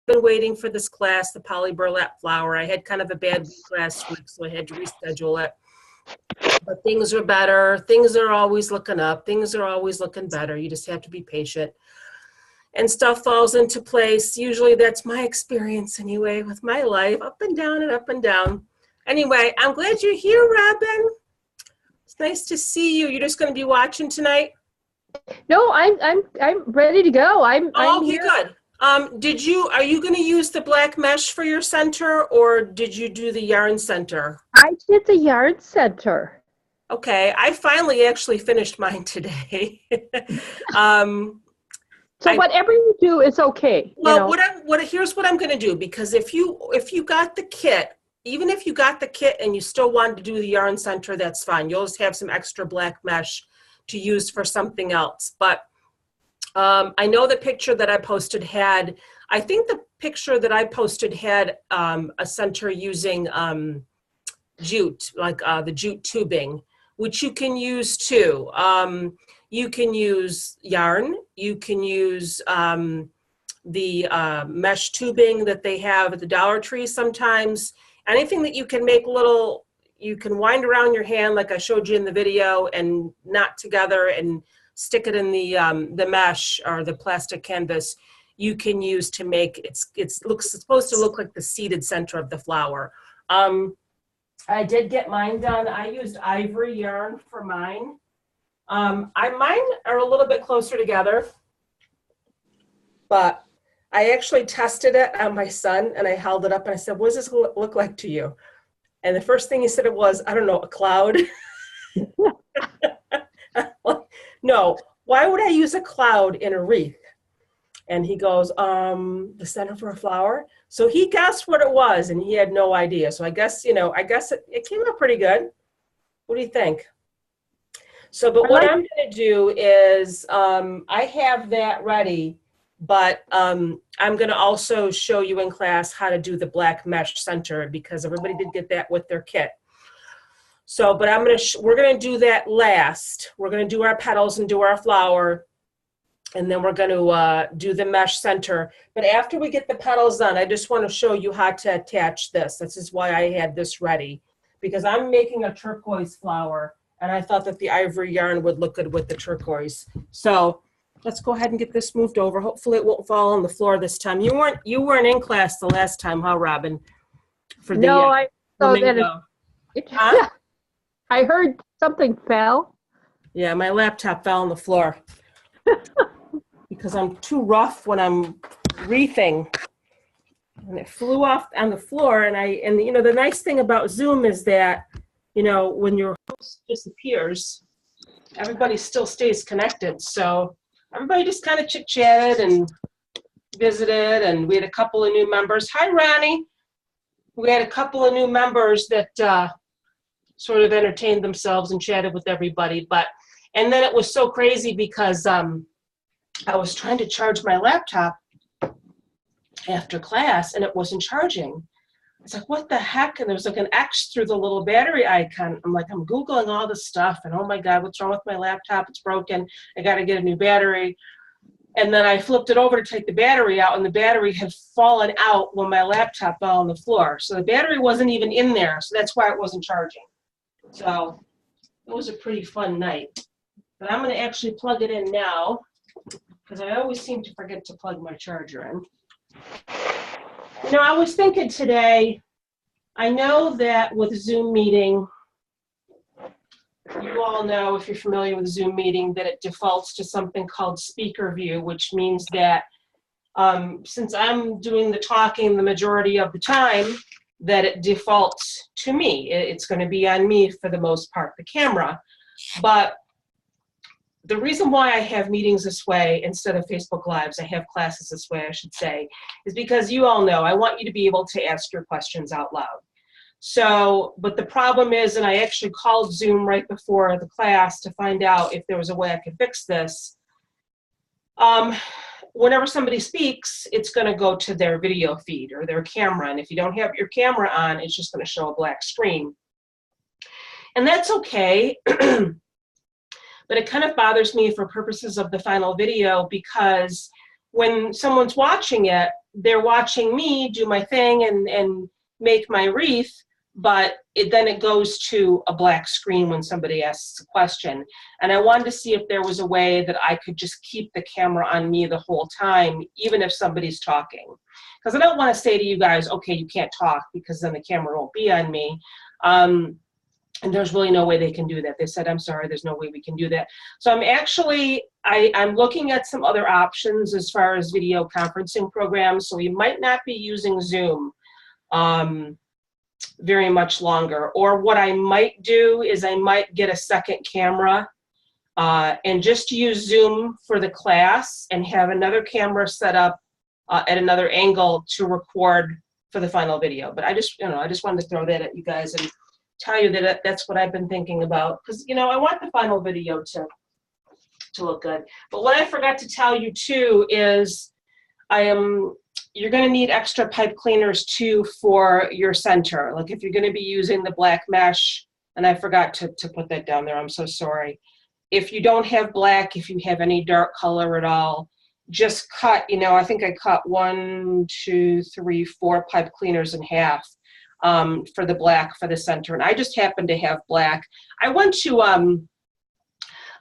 been waiting for this class, the poly burlap flower. I had kind of a bad week last week, so I had to reschedule it. But things are better. Things are always looking up. Things are always looking better. You just have to be patient. And stuff falls into place. Usually that's my experience anyway with my life, up and down and up and down. Anyway, I'm glad you're here, Robin. It's nice to see you. You're just going to be watching tonight? No, I'm ready to go. I'm okay, here. Good. Are you going to use the black mesh for your center, or did you do the yarn center? I did the yarn center. Okay, I finally actually finished mine today. So whatever you do is okay. Well, here's what I'm going to do, because if you got the kit, even if you got the kit and you still wanted to do the yarn center, that's fine. You'll just have some extra black mesh to use for something else. But I know the picture that I posted I think the picture that I posted had a center using jute, like the jute tubing, which you can use too. You can use yarn, you can use the mesh tubing that they have at the Dollar Tree sometimes. Anything that you can make you can wind around your hand like I showed you in the video and knot together and stick it in the mesh or the plastic canvas, you can use to make, it's supposed to look like the seated center of the flower. I did get mine done. I used ivory yarn for mine. Mine are a little bit closer together, but I actually tested it on my son and I held it up and I said, what does this look like to you? And the first thing he said it was, I don't know, a cloud. No, why would I use a cloud in a wreath? And he goes, the center for a flower. So he guessed what it was and he had no idea. So I guess it came out pretty good. What do you think? So, but what I'm going to do is, I have that ready, but I'm going to also show you in class how to do the black mesh center, because everybody did get that with their kit. So, but we're going to do that last. We're going to do our petals and do our flower, and then we're going to do the mesh center. But after we get the petals done, I just want to show you how to attach this. This is why I had this ready, because I'm making a turquoise flower, and I thought that the ivory yarn would look good with the turquoise. So let's go ahead and get this moved over. Hopefully it won't fall on the floor this time. You weren't in class the last time, huh, Robin? I heard something fell. Yeah, my laptop fell on the floor because I'm too rough when I'm wreathing. And it flew off on the floor. And the nice thing about Zoom is that, when your host disappears, everybody still stays connected. So everybody just kind of chit-chatted and visited, and we had a couple of new members. Hi, Ronnie. We had a couple of new members that sort of entertained themselves and chatted with everybody. And then it was so crazy because I was trying to charge my laptop after class and it wasn't charging. It's like, what the heck? And there was like an X through the little battery icon. I'm like, I'm Googling all this stuff and oh my God, what's wrong with my laptop? It's broken. I got to get a new battery. And then I flipped it over to take the battery out and the battery had fallen out when my laptop fell on the floor. So the battery wasn't even in there. So that's why it wasn't charging. So it was a pretty fun night. But I'm going to actually plug it in now because I always seem to forget to plug my charger in. I was thinking today, I know that with Zoom meeting, you all know, if you're familiar with Zoom meeting, that it defaults to something called speaker view, which means that since I'm doing the talking the majority of the time, that it defaults to me. It's going to be on me for the most part, the camera. But the reason why I have meetings this way instead of Facebook Lives, I have classes this way, I should say, is because you all know I want you to be able to ask your questions out loud. So, but the problem is, and I actually called Zoom right before the class to find out if there was a way I could fix this. Whenever somebody speaks, it's going to go to their video feed or their camera. And if you don't have your camera on, it's just going to show a black screen. And that's okay. But it kind of bothers me for purposes of the final video because when someone's watching it, they're watching me do my thing and make my wreath, but then it goes to a black screen when somebody asks a question. And I wanted to see if there was a way that I could just keep the camera on me the whole time, even if somebody's talking. Because I don't want to say to you guys, okay, you can't talk, because then the camera won't be on me. And there's really no way they can do that. They said, I'm sorry, there's no way we can do that. So I'm actually, I'm looking at some other options as far as video conferencing programs. So we might not be using Zoom very much longer. Or what I might do is I might get a second camera and just use Zoom for the class and have another camera set up at another angle to record for the final video. But I just wanted to throw that at you guys and tell you that that's what I've been thinking about, because I want the final video to look good. But what I forgot to tell you too is you're going to need extra pipe cleaners too for your center. Like if you're going to be using the black mesh, and I forgot to put that down there, I'm so sorry. If you don't have black, if you have any dark color at all, just cut, I think I cut 1, 2, 3, 4 pipe cleaners in half for the black for the center. And I just happen to have black. I went to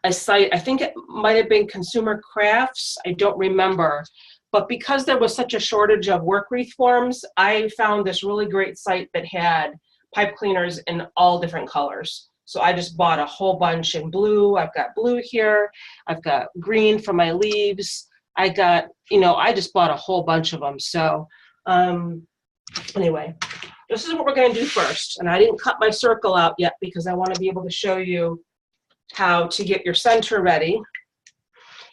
a site, I think it might have been Consumer Crafts, I don't remember. But because there was such a shortage of work wreath forms, I found this really great site that had pipe cleaners in all different colors. So I just bought a whole bunch in blue. I've got blue here. I've got green for my leaves. I got, I just bought a whole bunch of them. So anyway, this is what we're going to do first. And I didn't cut my circle out yet because I want to be able to show you how to get your center ready.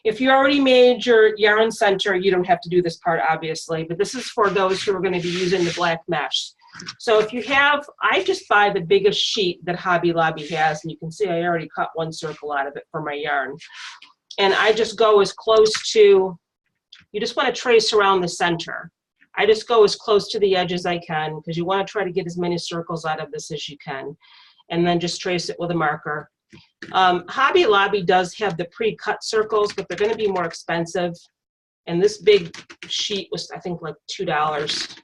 If you already made your yarn center, you don't have to do this part, obviously, but this is for those who are going to be using the black mesh. So if you have, I just buy the biggest sheet that Hobby Lobby has, and you can see I already cut one circle out of it for my yarn. And I just go as close to, you just want to trace around the center. I just go as close to the edge as I can, because you want to try to get as many circles out of this as you can. And then just trace it with a marker. Hobby Lobby does have the pre-cut circles, but they're going to be more expensive. And this big sheet was, I think, like $2.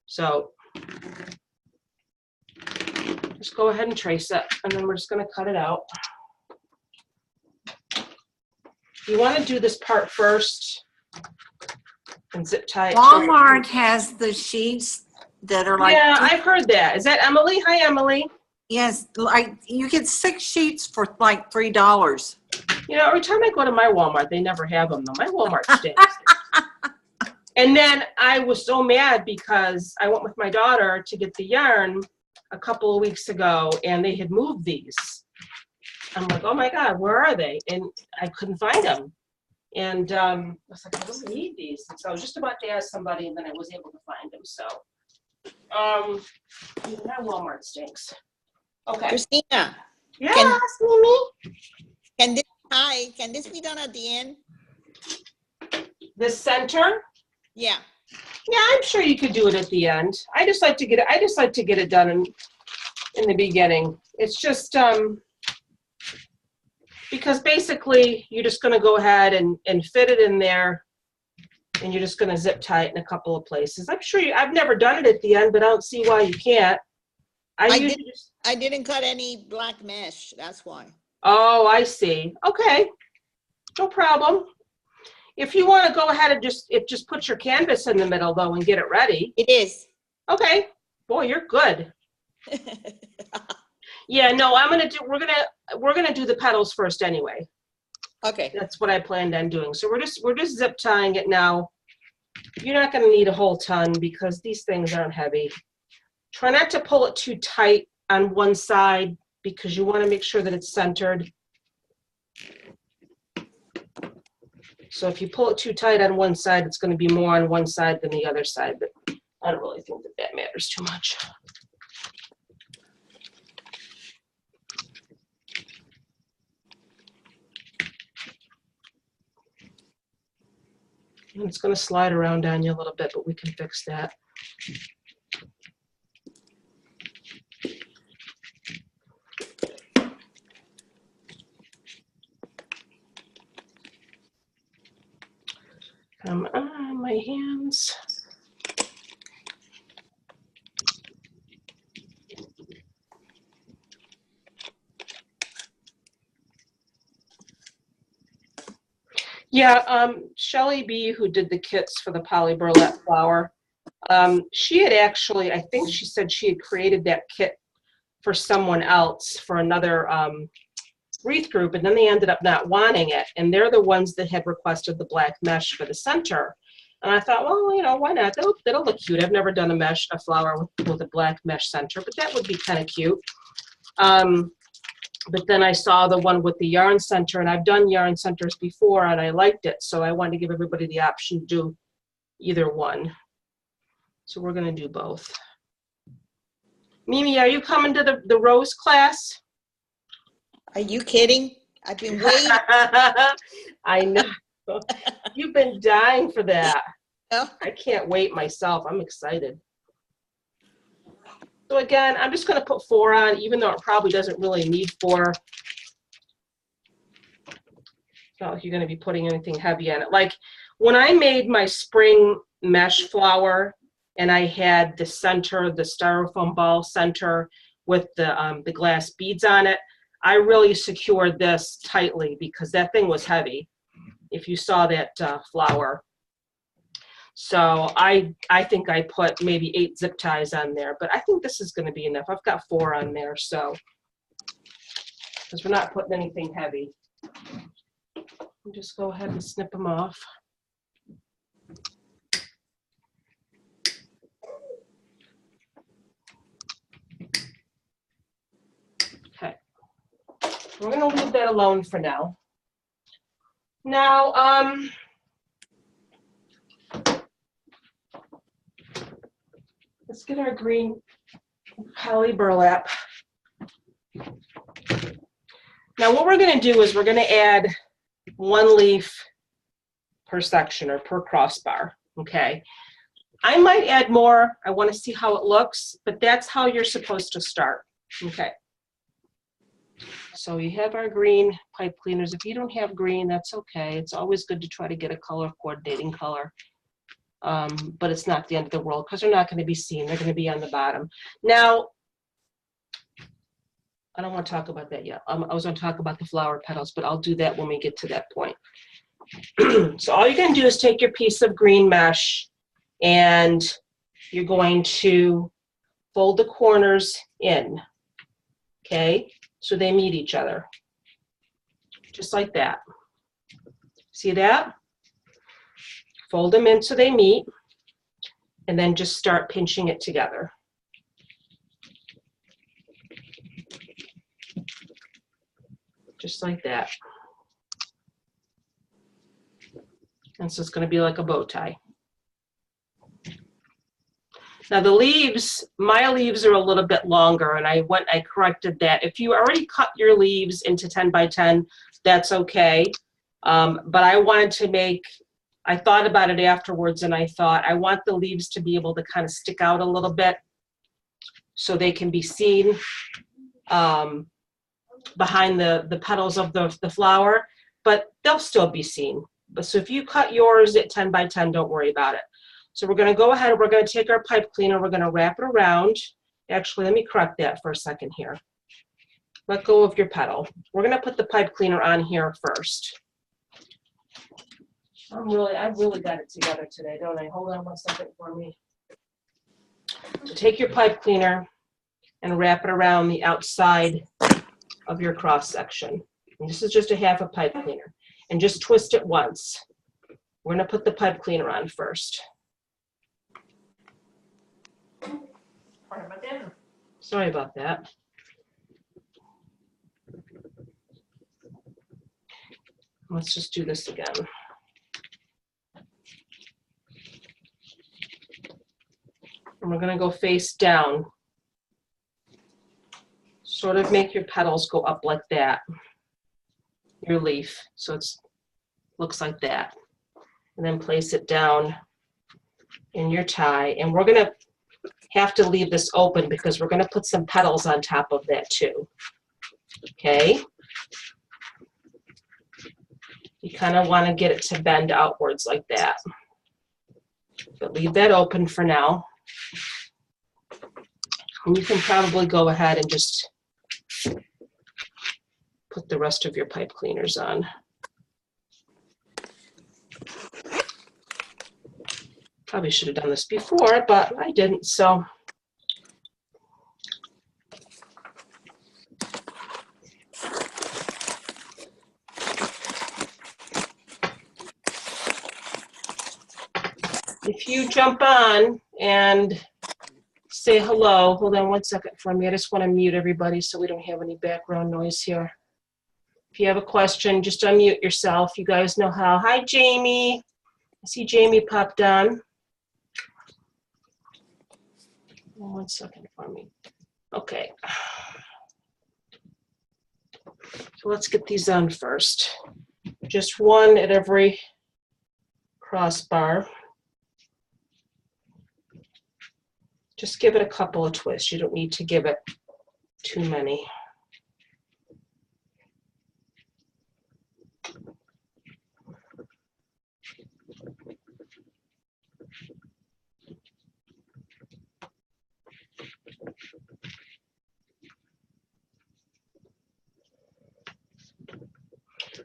So just go ahead and trace it, and then we're just going to cut it out. You want to do this part first and zip tie it. Walmart has the sheets that are like. Yeah, I've heard that. Is that Emily? Hi, Emily. Yes, like you get 6 sheets for like $3. Every time I go to my Walmart, they never have them though. My Walmart stinks. And then I was so mad because I went with my daughter to get the yarn a couple of weeks ago, and they had moved these. I'm like, oh my God, where are they? And I couldn't find them. And I was like, I don't need these. And so I was just about to ask somebody, and then I was able to find them. So, that Walmart stinks. Okay. Christina, Yes, Mimi. can this be done at the end? The center? Yeah. Yeah, I'm sure you could do it at the end. I just like to get it done in the beginning. It's just because basically you're just going to go ahead and fit it in there, and you're just going to zip tie it in a couple of places. I'm sure I've never done it at the end, but I don't see why you can't. I didn't cut any black mesh. That's why. Oh, I see. Okay, no problem. If you want to go ahead and just put your canvas in the middle though and get it ready. It is. Okay. Boy, you're good. Yeah, no, we're gonna do the petals first anyway. Okay. That's what I planned on doing. So we're just zip tying it now. You're not gonna need a whole ton because these things aren't heavy. Try not to pull it too tight on one side because you want to make sure that it's centered. So if you pull it too tight on one side, it's going to be more on one side than the other side, but I don't really think that matters too much. And it's going to slide around on you a little bit, but we can fix that. Come on, my hands. Yeah, Shelley B, who did the kits for the poly burlap flower, she had actually, I think she said she had created that kit for someone else, for another Wreath group, and then they ended up not wanting it. And they're the ones that had requested the black mesh for the center. And I thought, well, you know, why not? That'll look cute. I've never done a flower with a black mesh center, but that would be kind of cute. But then I saw the one with the yarn center, and I've done yarn centers before, and I liked it. So I wanted to give everybody the option to do either one. So we're going to do both. Mimi, are you coming to the rose class? Are you kidding? I've been waiting. I know. You've been dying for that. Oh. I can't wait myself. I'm excited. So again, I'm just going to put 4 on, even though it probably doesn't really need 4. It's not like you're going to be putting anything heavy on it. Like when I made my spring mesh flower and I had the center, the styrofoam ball center with the glass beads on it, I really secured this tightly because that thing was heavy, if you saw that flower. So I think I put maybe 8 zip ties on there, but I think this is going to be enough. I've got 4 on there, so, because we're not putting anything heavy. I'll just go ahead and snip them off. Okay. We're going to leave that alone for now. Now, let's get our green poly burlap. Now what we're going to do is we're going to add 1 leaf per section or per crossbar, okay? I might add more. I want to see how it looks, but that's how you're supposed to start, okay? So you have our green pipe cleaners. If you don't have green, that's okay. It's always good to try to get a color coordinating color. But it's not the end of the world because they're not going to be seen. They're going to be on the bottom. Now, I don't want to talk about that yet. I was going to talk about the flower petals, but I'll do that when we get to that point. So all you're going to do is take your piece of green mesh and you're going to fold the corners in, okay? So they meet each other, just like that. See that? Fold them in so they meet, and then just start pinching it together. Just like that. And so it's going to be like a bow tie. Now the leaves, my leaves are a little bit longer, and I corrected that. If you already cut your leaves into 10 by 10, that's okay. But I wanted to make, I thought about it afterwards, and I thought I want the leaves to be able to kind of stick out a little bit so they can be seen behind the petals of the flower, but they'll still be seen. But so if you cut yours at 10 by 10, don't worry about it. So we're going to go ahead and we're going to take our pipe cleaner, we're going to wrap it around. Actually, let me correct that for a second here. Let go of your petal. We're going to put the pipe cleaner on here first. I've really got it together today, don't I? Hold on one second for me. So take your pipe cleaner and wrap it around the outside of your cross section. And this is just a half a pipe cleaner. And just twist it once. We're going to put the pipe cleaner on first. Sorry about that. Let's just do this again. And we're going to go face down. Sort of make your petals go up like that. Your leaf. So it looks like that. And then place it down in your tie. And we're going to have to leave this open because we're going to put some petals on top of that too. Okay? You kind of want to get it to bend outwards like that. But leave that open for now. And you can probably go ahead and just put the rest of your pipe cleaners on. Probably should have done this before, but I didn't, so. If you jump on and say hello, hold on one second for me. I just want to mute everybody so we don't have any background noise here. If you have a question, just unmute yourself. You guys know how. Hi, Jamie. I see Jamie popped on. One second for me. Okay. So let's get these on first. Just one at every crossbar. Just give it a couple of twists. You don't need to give it too many.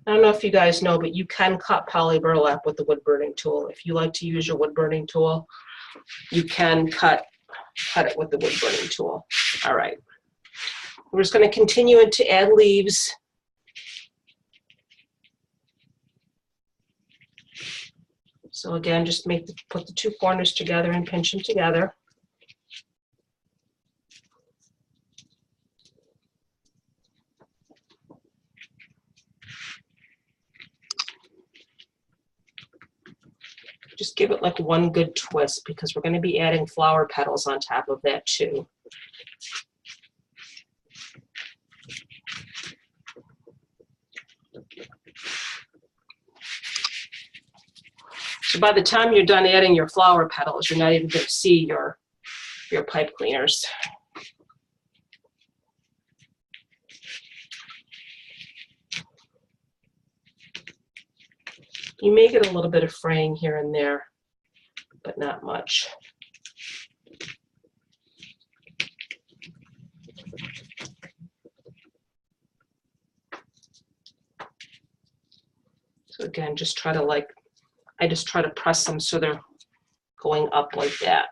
I don't know if you guys know, but you can cut poly burlap with the wood burning tool. If you like to use your wood burning tool, you can cut it with the wood burning tool. All right. We're just going to continue to add leaves. So again, just put the two corners together and pinch them together. Just give it like one good twist because we're going to be adding flower petals on top of that too. So by the time you're done adding your flower petals, you're not even going to see your pipe cleaners. You may get a little bit of fraying here and there, but not much. So again, just try to I just try to press them so they're going up like that.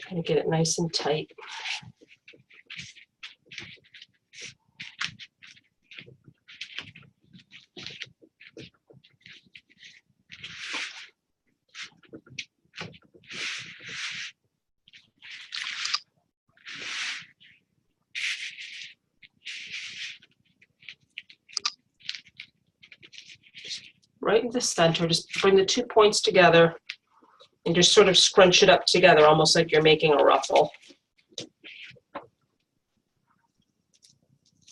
Trying to get it nice and tight. Right in the center, just bring the 2 points together and just sort of scrunch it up together, almost like you're making a ruffle.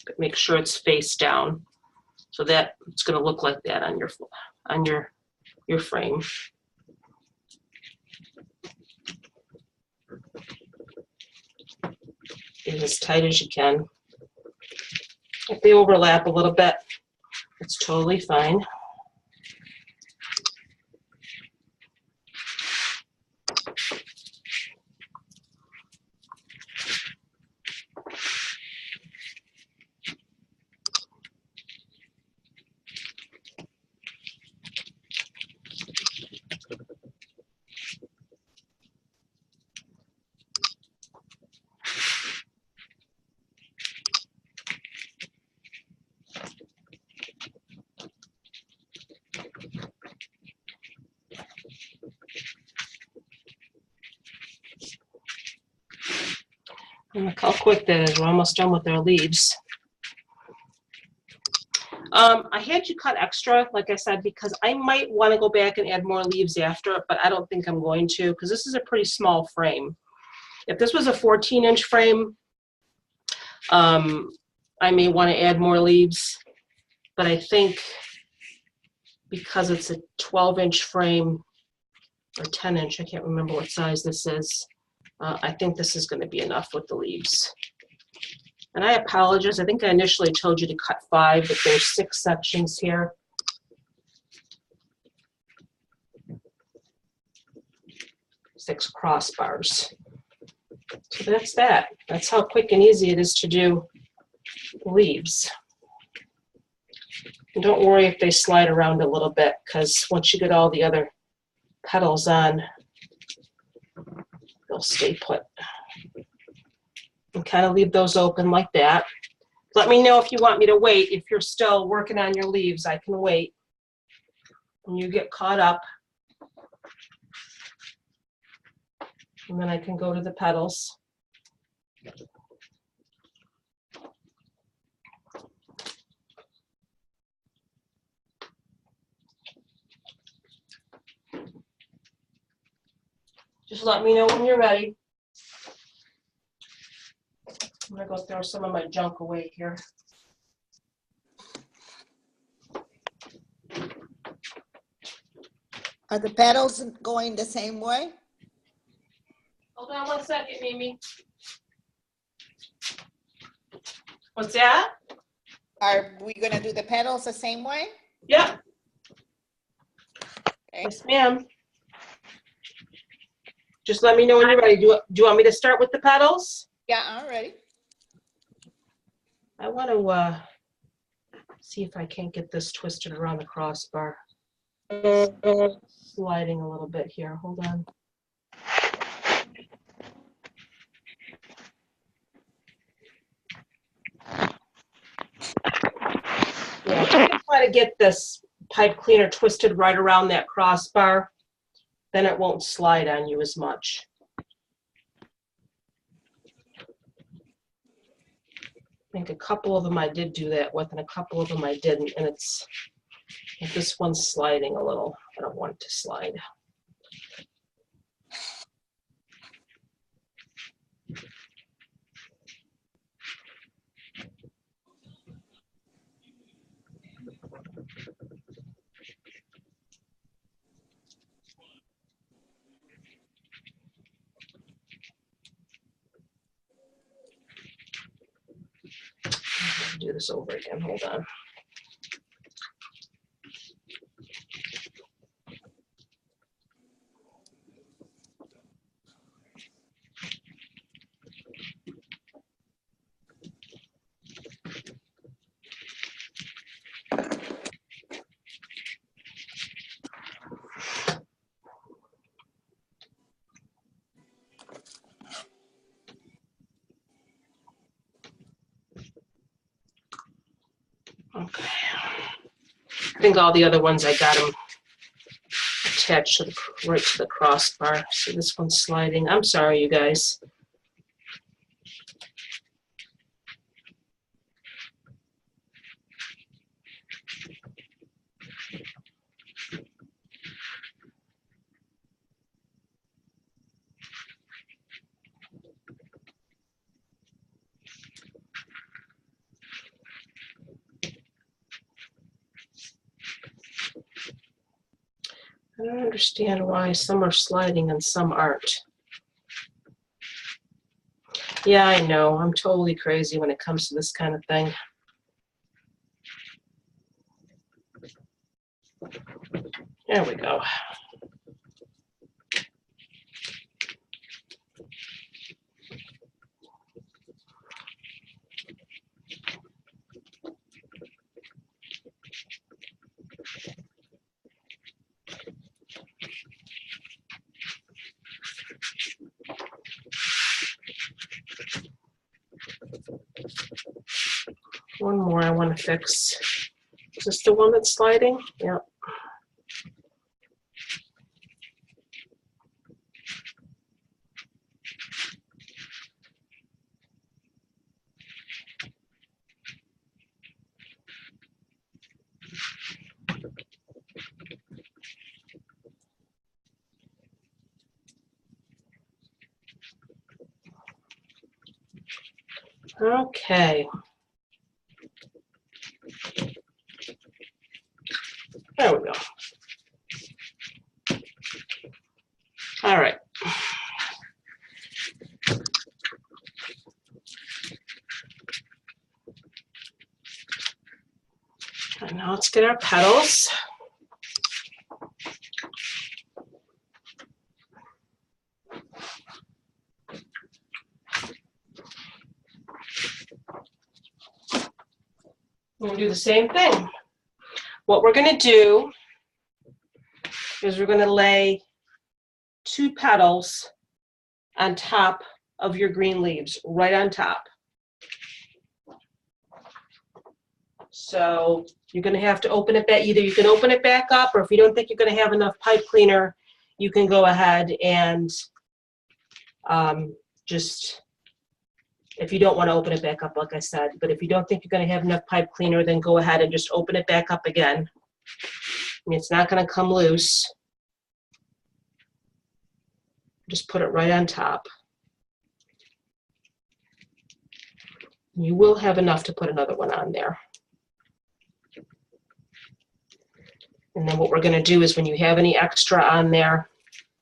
But make sure it's face down so that it's going to look like that on your frame. Get it as tight as you can. If they overlap a little bit, it's totally fine. And look how quick that is. We're almost done with our leaves. I had you cut extra, like I said, because I might want to go back and add more leaves after, but I don't think I'm going to because this is a pretty small frame. If this was a 14-inch frame, I may want to add more leaves, but I think because it's a 12-inch frame or 10-inch, I can't remember what size this is, I think this is going to be enough with the leaves. And I apologize, I think I initially told you to cut 5, but there's 6 sections here. Six crossbars. So that's that. That's how quick and easy it is to do leaves. And don't worry if they slide around a little bit, because once you get all the other petals on, they'll stay put. And kind of leave those open like that. Let me know if you want me to wait. If you're still working on your leaves, I can wait. And you get caught up. And then I can go to the petals. Just let me know when you're ready. I'm gonna go throw some of my junk away here. Are the petals going the same way? Hold on one second, Mimi. What's that? Are we gonna do the petals the same way? Yep. Okay. Yes, ma'am. Just let me know when you're ready. Do you want me to start with the petals? Yeah, I'm ready. I want to see if I can't get this twisted around the crossbar. Sliding a little bit here. Hold on. Yeah, if you can try to get this pipe cleaner twisted right around that crossbar, then it won't slide on you as much. I think a couple of them I did do that with, and a couple of them I didn't, and it's, if this one's sliding a little, I don't want it to slide. Do this over again, hold on. Okay. I think all the other ones I got them attached to the, right to the crossbar. So this one's sliding. I'm sorry, you guys. I don't understand why some are sliding and some aren't. Yeah, I know. I'm totally crazy when it comes to this kind of thing. There we go. One more I want to fix. Is this the one that's sliding? Yep. Okay. There we go. All right. And now let's get our petals. gonna do the same thing. What we're gonna do is we're gonna lay 2 petals on top of your green leaves, right on top. So you're gonna have to open it back. Either you can open it back up, or if you don't think you're gonna have enough pipe cleaner, you can go ahead and just, if you don't want to open it back up, like I said, but if you don't think you're going to have enough pipe cleaner, then go ahead and just open it back up again. I mean, it's not going to come loose. Just put it right on top. You will have enough to put another one on there. And then what we're going to do is when you have any extra on there,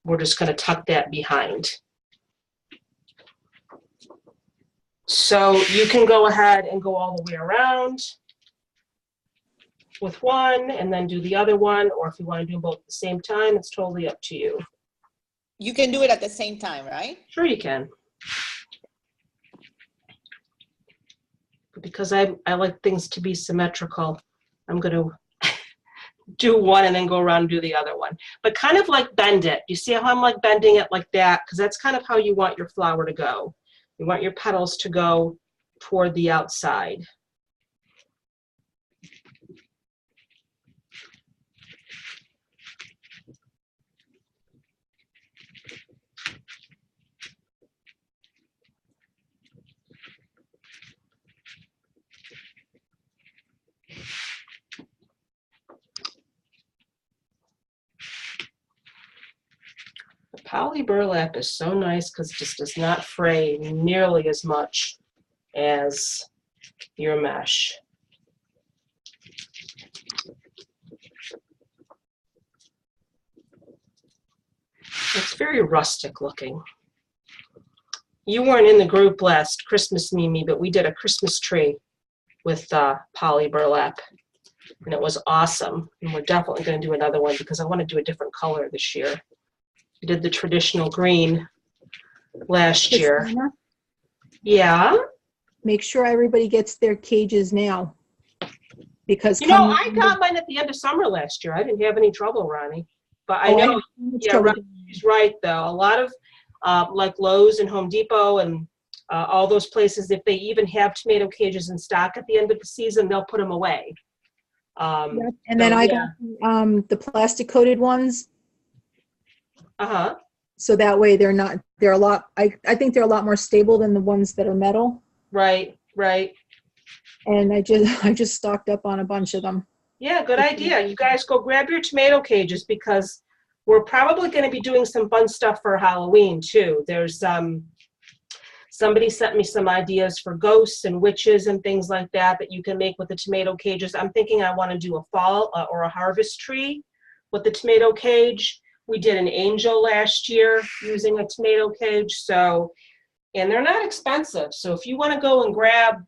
we're just going to tuck that behind. So you can go ahead and go all the way around with one and then do the other one, or if you want to do them both at the same time, it's totally up to you. You can do it at the same time, right? Sure you can. But because I like things to be symmetrical, I'm going to do one and then go around and do the other one. But kind of like bend it. You see how I'm like bending it like that? Because that's kind of how you want your flower to go. You want your petals to go toward the outside. Poly burlap is so nice because it just does not fray nearly as much as your mesh. It's very rustic looking. You weren't in the group last Christmas, Mimi, but we did a Christmas tree with poly burlap, and it was awesome. And we're definitely going to do another one because I want to do a different color this year. We did the traditional green last year. Christina, Yeah. make sure everybody gets their cages now. Because You know, I got mine at the end of summer last year. I didn't have any trouble, Ronnie. But I know, yeah, she's right, though. A lot of, like Lowe's and Home Depot and all those places, if they even have tomato cages in stock at the end of the season, they'll put them away. Yep. And then I got the plastic coated ones. Uh-huh. So that way they're a lot, I think they're a lot more stable than the ones that are metal. Right, right. And I just stocked up on a bunch of them. Yeah, good idea. You guys go grab your tomato cages because we're probably going to be doing some fun stuff for Halloween too. There's somebody sent me some ideas for ghosts and witches and things like that that you can make with the tomato cages. I'm thinking I want to do a fall or a harvest tree with the tomato cage. We did an angel last year using a tomato cage. So, and they're not expensive. So if you want to go and grab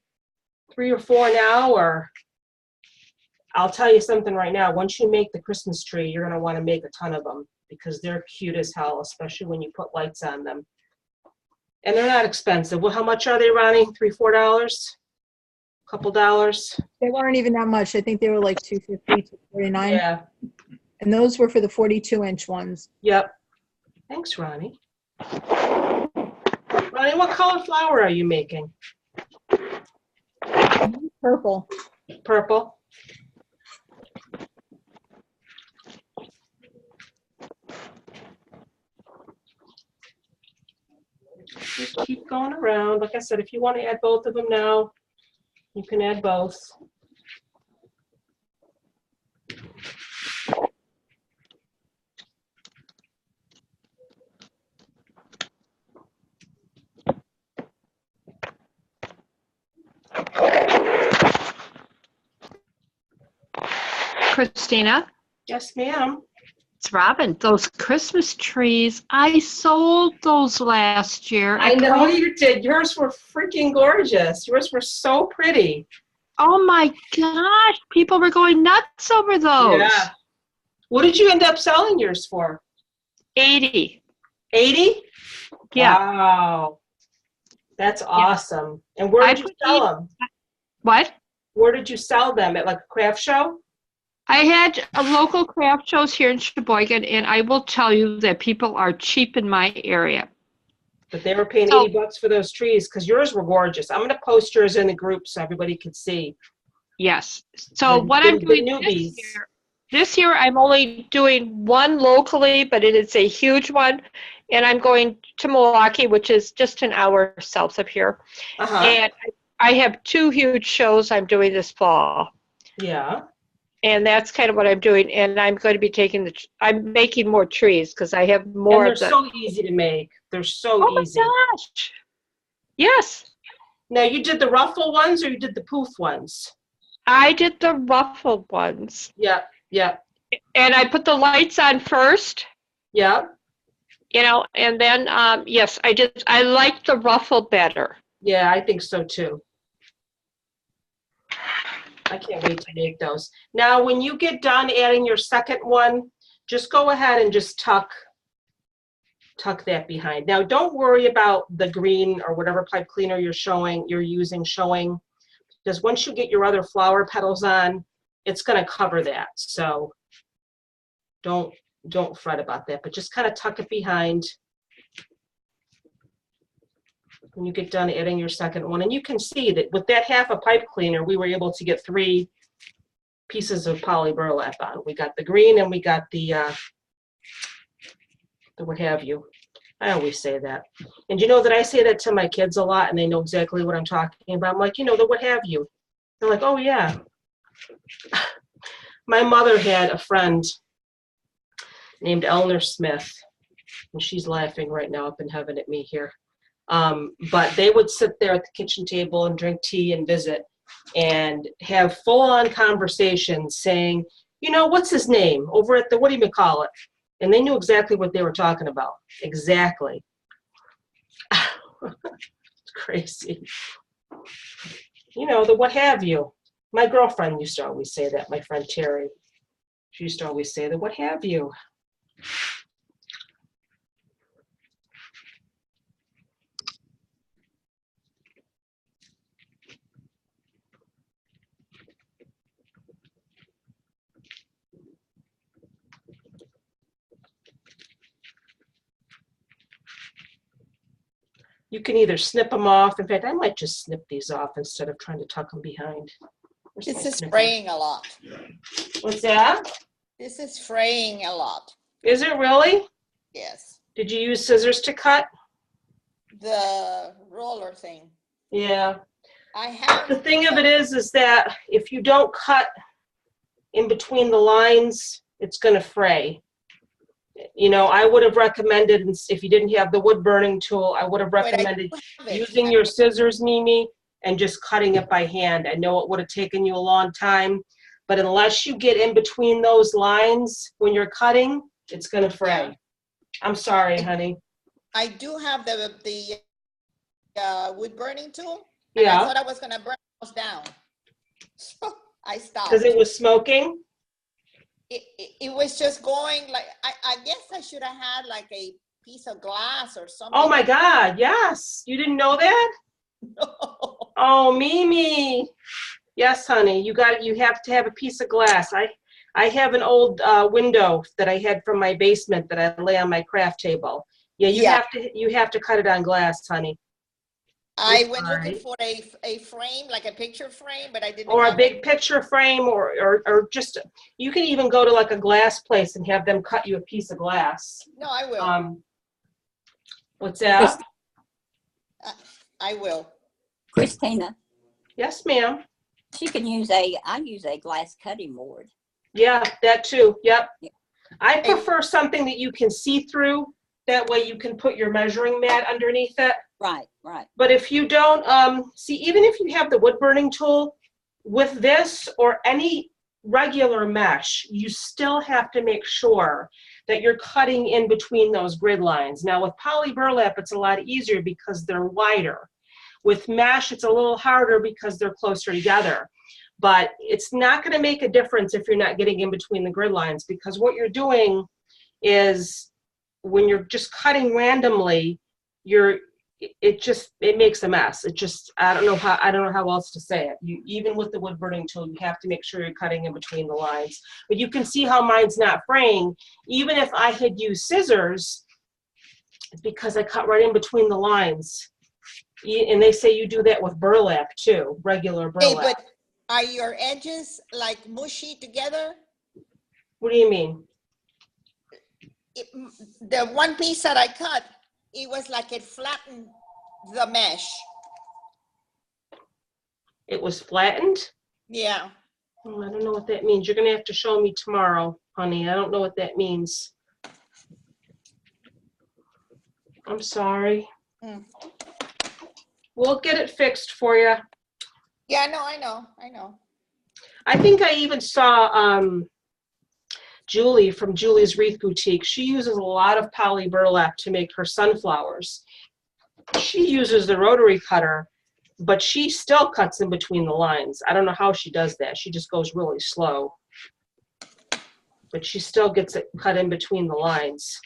3 or 4 now, or I'll tell you something right now, once you make the Christmas tree, you're going to want to make a ton of them because they're cute as hell, especially when you put lights on them. And they're not expensive. Well, how much are they, Ronnie? $3, $4? A couple dollars? They weren't even that much. I think they were like $2.50, $2.49. Yeah. And those were for the 42-inch ones. Yep. Thanks, Ronnie. Ronnie, what color flower are you making? Purple. Purple. Just keep going around. Like I said, if you want to add both of them now, you can add both. Christina, Yes, ma'am. it's Robin. Those Christmas trees, I sold those last year. I know you did. Yours were freaking gorgeous. Yours were so pretty. Oh my gosh, people were going nuts over those. Yeah. What did you end up selling yours for? 80. 80? Yeah. Wow. That's awesome. And where did you sell them? What? Where did you sell them? At like a craft show? I had a local craft shows here in Sheboygan, and I will tell you that people are cheap in my area. But they were paying So- $80 for those trees because yours were gorgeous. I'm going to post yours in the group so everybody can see. Yes. So what I'm The doing newbies. this year, I'm only doing one locally, but it is a huge one. And I'm going to Milwaukee, which is just an hour south of here. Uh-huh. And I have 2 huge shows I'm doing this fall. Yeah. And that's kind of what I'm doing. And I'm going to be I'm making more trees because I have more And of they're the. so easy to make. They're so Oh my easy. gosh. Yes. Now, you did the ruffle ones or you did the poof ones? I did the ruffled ones. Yeah, yeah, And I put the lights on first, yeah, and then, yes, I like the ruffle better. yeah, I think so too. I can't wait to make those. Now, when you get done adding your second one, just go ahead and just tuck that behind. Now, don't worry about the green or whatever pipe cleaner you're using showing, because once you get your other flower petals on, it's going to cover that. So don't fret about that, but just kind of tuck it behind when you get done adding your second one. And you can see that with that half a pipe cleaner, we were able to get 3 pieces of poly burlap on. We got the green and we got the what have you. I always say that. And you know that I say that to my kids a lot and they know exactly what I'm talking about. I'm like, the what have you. They're like, oh yeah. My mother had a friend named Eleanor Smith, and she's laughing right now up in heaven at me here. But they would sit there at the kitchen table and drink tea and visit and have full-on conversations saying, what's his name over at the, what do you call it? And they knew exactly what they were talking about. Exactly. It's crazy. The what have you. My girlfriend used to always say that, my friend Terry. She used to always say the what have you. You can either snip them off. In fact, I might just snip these off instead of trying to tuck them behind. Where's This my is snipper? fraying a lot. What's that? This is fraying a lot. Is it really? Yes. Did you use scissors to cut? The roller thing. Yeah. I have. The thing of it is that if you don't cut in between the lines, it's going to fray. I would have recommended, if you didn't have the wood burning tool, I would have recommended using your scissors, Mimi, and just cutting it by hand. I know it would have taken you a long time, but unless you get in between those lines when you're cutting, it's going to fray. I'm sorry, honey. I do have the wood burning tool. Yeah. I thought I was gonna burn those down, so I stopped. Because it was smoking? It was just going like, I guess I should have had like a piece of glass or something. Oh my God, yes. You didn't know that? No. Oh, Mimi. Yes, honey, you have to have a piece of glass. I have an old window that I had from my basement that I lay on my craft table. Yeah, you have to cut it on glass, honey. I went looking for a frame, like a picture frame, but I didn't. Or a big picture frame, or just, you can even go to like a glass place and have them cut you a piece of glass. No, I will. What's that? I will. Christina, Yes, ma'am. she can I use a glass cutting board. Yeah, that too. Yep. Yeah. I prefer something that you can see through. That way you can put your measuring mat underneath it. Right, right. But if you don't, see, even if you have the wood burning tool, with this or any regular mesh, you still have to make sure that you're cutting in between those grid lines. Now with poly burlap, it's a lot easier because they're wider. With mesh, it's a little harder because they're closer together. But it's not going to make a difference if you're not getting in between the grid lines, because what you're doing is when you're just cutting randomly, you're it makes a mess. It just, I don't know how else to say it. Even with the wood burning tool, you have to make sure you're cutting in between the lines. But you can see how mine's not fraying. Even if I had used scissors, because I cut right in between the lines. And they say you do that with burlap too, regular Hey, burlap. but are your edges like mushy together? What do you mean? The one piece that I cut, it was like it flattened the mesh. It was flattened? Yeah. Oh, I don't know what that means. You're gonna have to show me tomorrow, honey. I don't know what that means. I'm sorry. Mm. We'll get it fixed for you. Yeah, I know. I think I even saw Julie from Julie's Wreath Boutique. She uses a lot of poly burlap to make her sunflowers. She uses the rotary cutter, but she still cuts in between the lines. I don't know how she does that. She just goes really slow. But she still gets it cut in between the lines.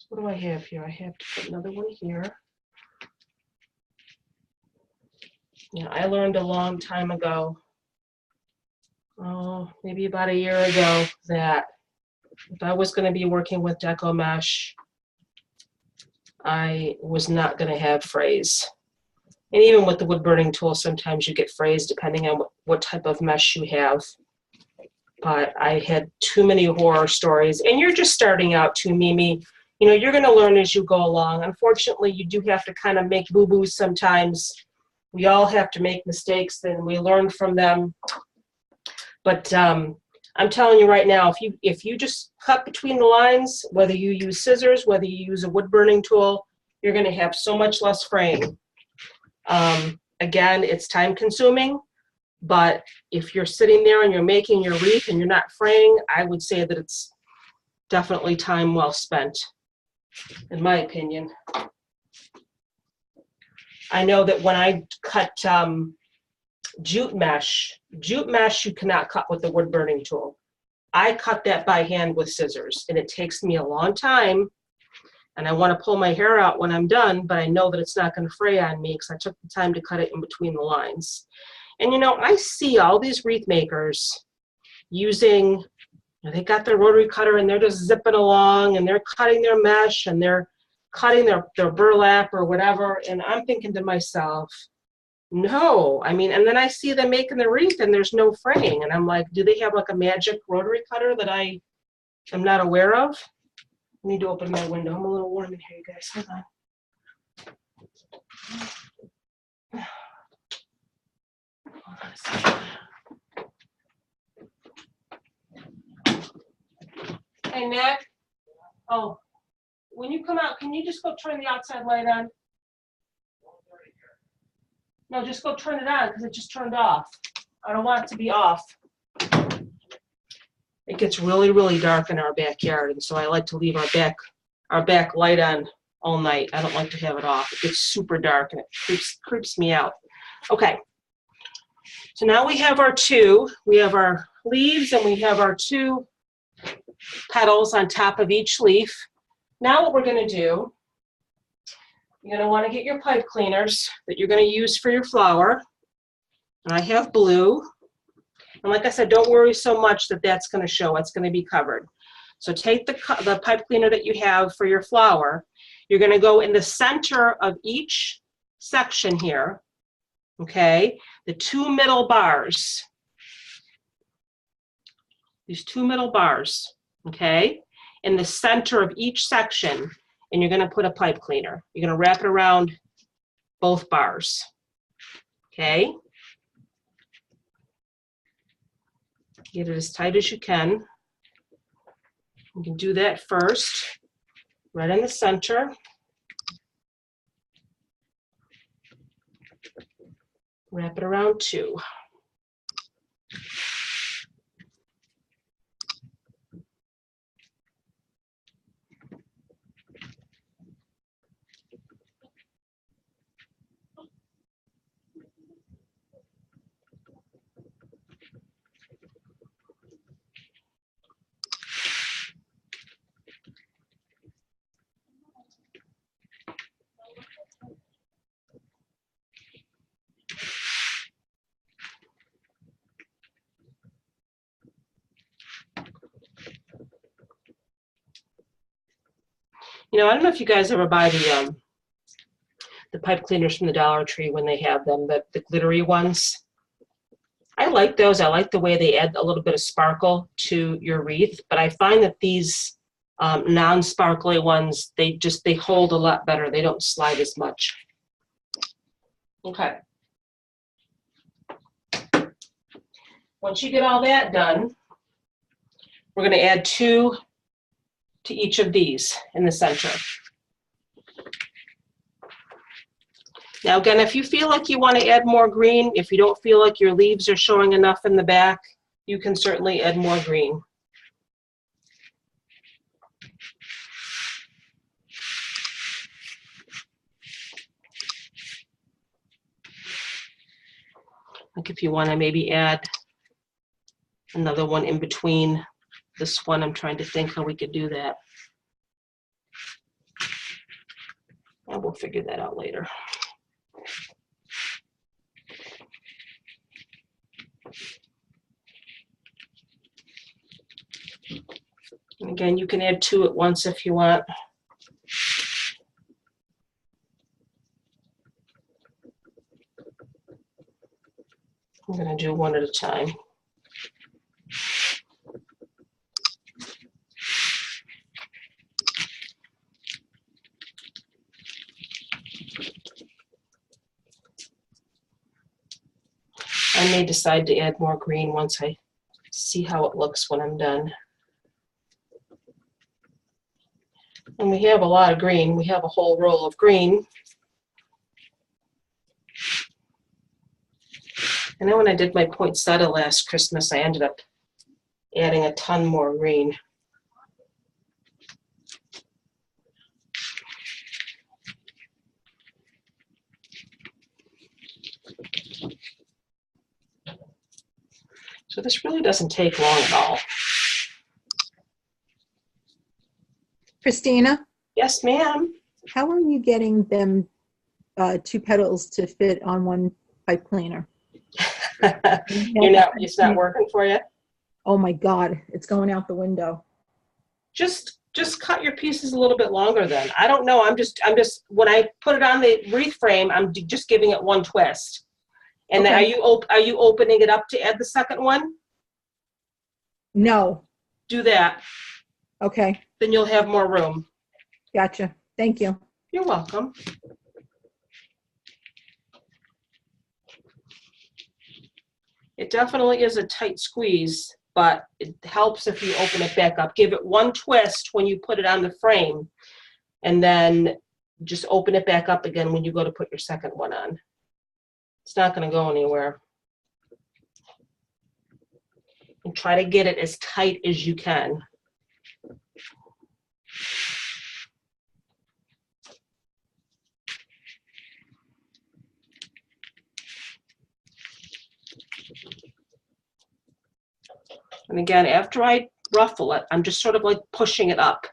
What do I have here? I have to put another one here. Yeah, I learned a long time ago, oh, maybe about a year ago, that if I was going to be working with deco mesh, I was not going to have frays. And even with the wood burning tool, sometimes you get frays depending on what type of mesh you have. But I had too many horror stories. And you're just starting out too, Mimi. You know, you're going to learn as you go along. Unfortunately, you do have to kind of make boo-boos sometimes. We all have to make mistakes, and we learn from them. But I'm telling you right now, if you just cut between the lines, whether you use scissors, whether you use a wood burning tool, you're going to have so much less fraying. Again, it's time consuming, but if you're sitting there and you're making your wreath and you're not fraying, I would say that it's definitely time well spent, in my opinion. I know that when I cut jute mesh you cannot cut with the wood burning tool. I cut that by hand with scissors, and it takes me a long time, and I want to pull my hair out when I'm done, but I know that it's not going to fray on me because I took the time to cut it in between the lines. And you know, I see all these wreath makers using, they got their rotary cutter and they're just zipping along and they're cutting their mesh and they're cutting their burlap or whatever, and I'm thinking to myself, no, I mean, and then I see them making the wreath and there's no fraying, and I'm like, do they have like a magic rotary cutter that I am not aware of? I need to open my window. I'm a little warm in here, you guys. Hold on. Hold on a second. Hey, Nick. Oh, when you come out, can you just go turn the outside light on? No, just go turn it on because it just turned off. I don't want it to be off. It gets really, really dark in our backyard, and so I like to leave our back light on all night. I don't like to have it off. It gets super dark and it creeps me out. Okay. So now we have our leaves and we have our two petals on top of each leaf. Now what we're going to do, you're going to want to get your pipe cleaners that you're going to use for your flower. And I have blue. And like I said, don't worry so much that that's going to show. It's going to be covered. So take the pipe cleaner that you have for your flower. You're going to go in the center of each section here, okay? The two middle bars. These two middle bars, okay? In the center of each section, and you're going to put a pipe cleaner. You're going to wrap it around both bars, okay? Get it as tight as you can. You can do that first, right in the center. Wrap it around two. You know, I don't know if you guys ever buy the pipe cleaners from the Dollar Tree when they have them, the glittery ones. I like those. I like the way they add a little bit of sparkle to your wreath, but I find that these non-sparkly ones, they hold a lot better. They don't slide as much. Okay. Once you get all that done, we're going to add 2 to each of these in the center. Now again, if you feel like you want to add more green, if you don't feel like your leaves are showing enough in the back, you can certainly add more green. Like if you want to maybe add another one in between this one, I'm trying to think how we could do that. And we'll figure that out later. And again, you can add 2 at once if you want. I'm going to do 1 at a time. I may decide to add more green once I see how it looks when I'm done. And we have a lot of green. We have a whole roll of green. And then when I did my poinsettia last Christmas, I ended up adding a ton more green. So this really doesn't take long at all. Christina, Yes, ma'am. how are you getting them 2 petals to fit on one pipe cleaner? It's not working for you? Oh my God, it's going out the window. Just cut your pieces a little bit longer then. I don't know. I'm just when I put it on the wreath frame, I'm just giving it 1 twist. And then Okay. are you opening it up to add the second one? No. Do that. Okay, Then you'll have more room. gotcha. Thank you. You're welcome. It definitely is a tight squeeze, but it helps if you open it back up. Give it 1 twist when you put it on the frame, and then just open it back up again when you go to put your second one on. It's not going to go anywhere. And try to get it as tight as you can. And again, after I ruffle it, I'm just sort of like pushing it up.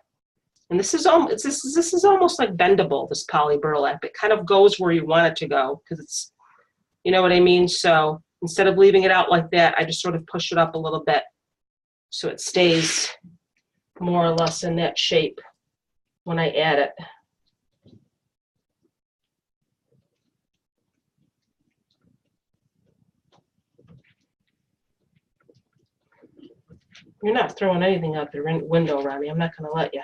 And this is almost like bendable, this poly burlap. It kind of goes where you want it to go because it's, you know what I mean? So instead of leaving it out like that, I just sort of push it up a little bit so it stays more or less in that shape when I add it. You're not throwing anything out the window, Ronnie. I'm not going to let you.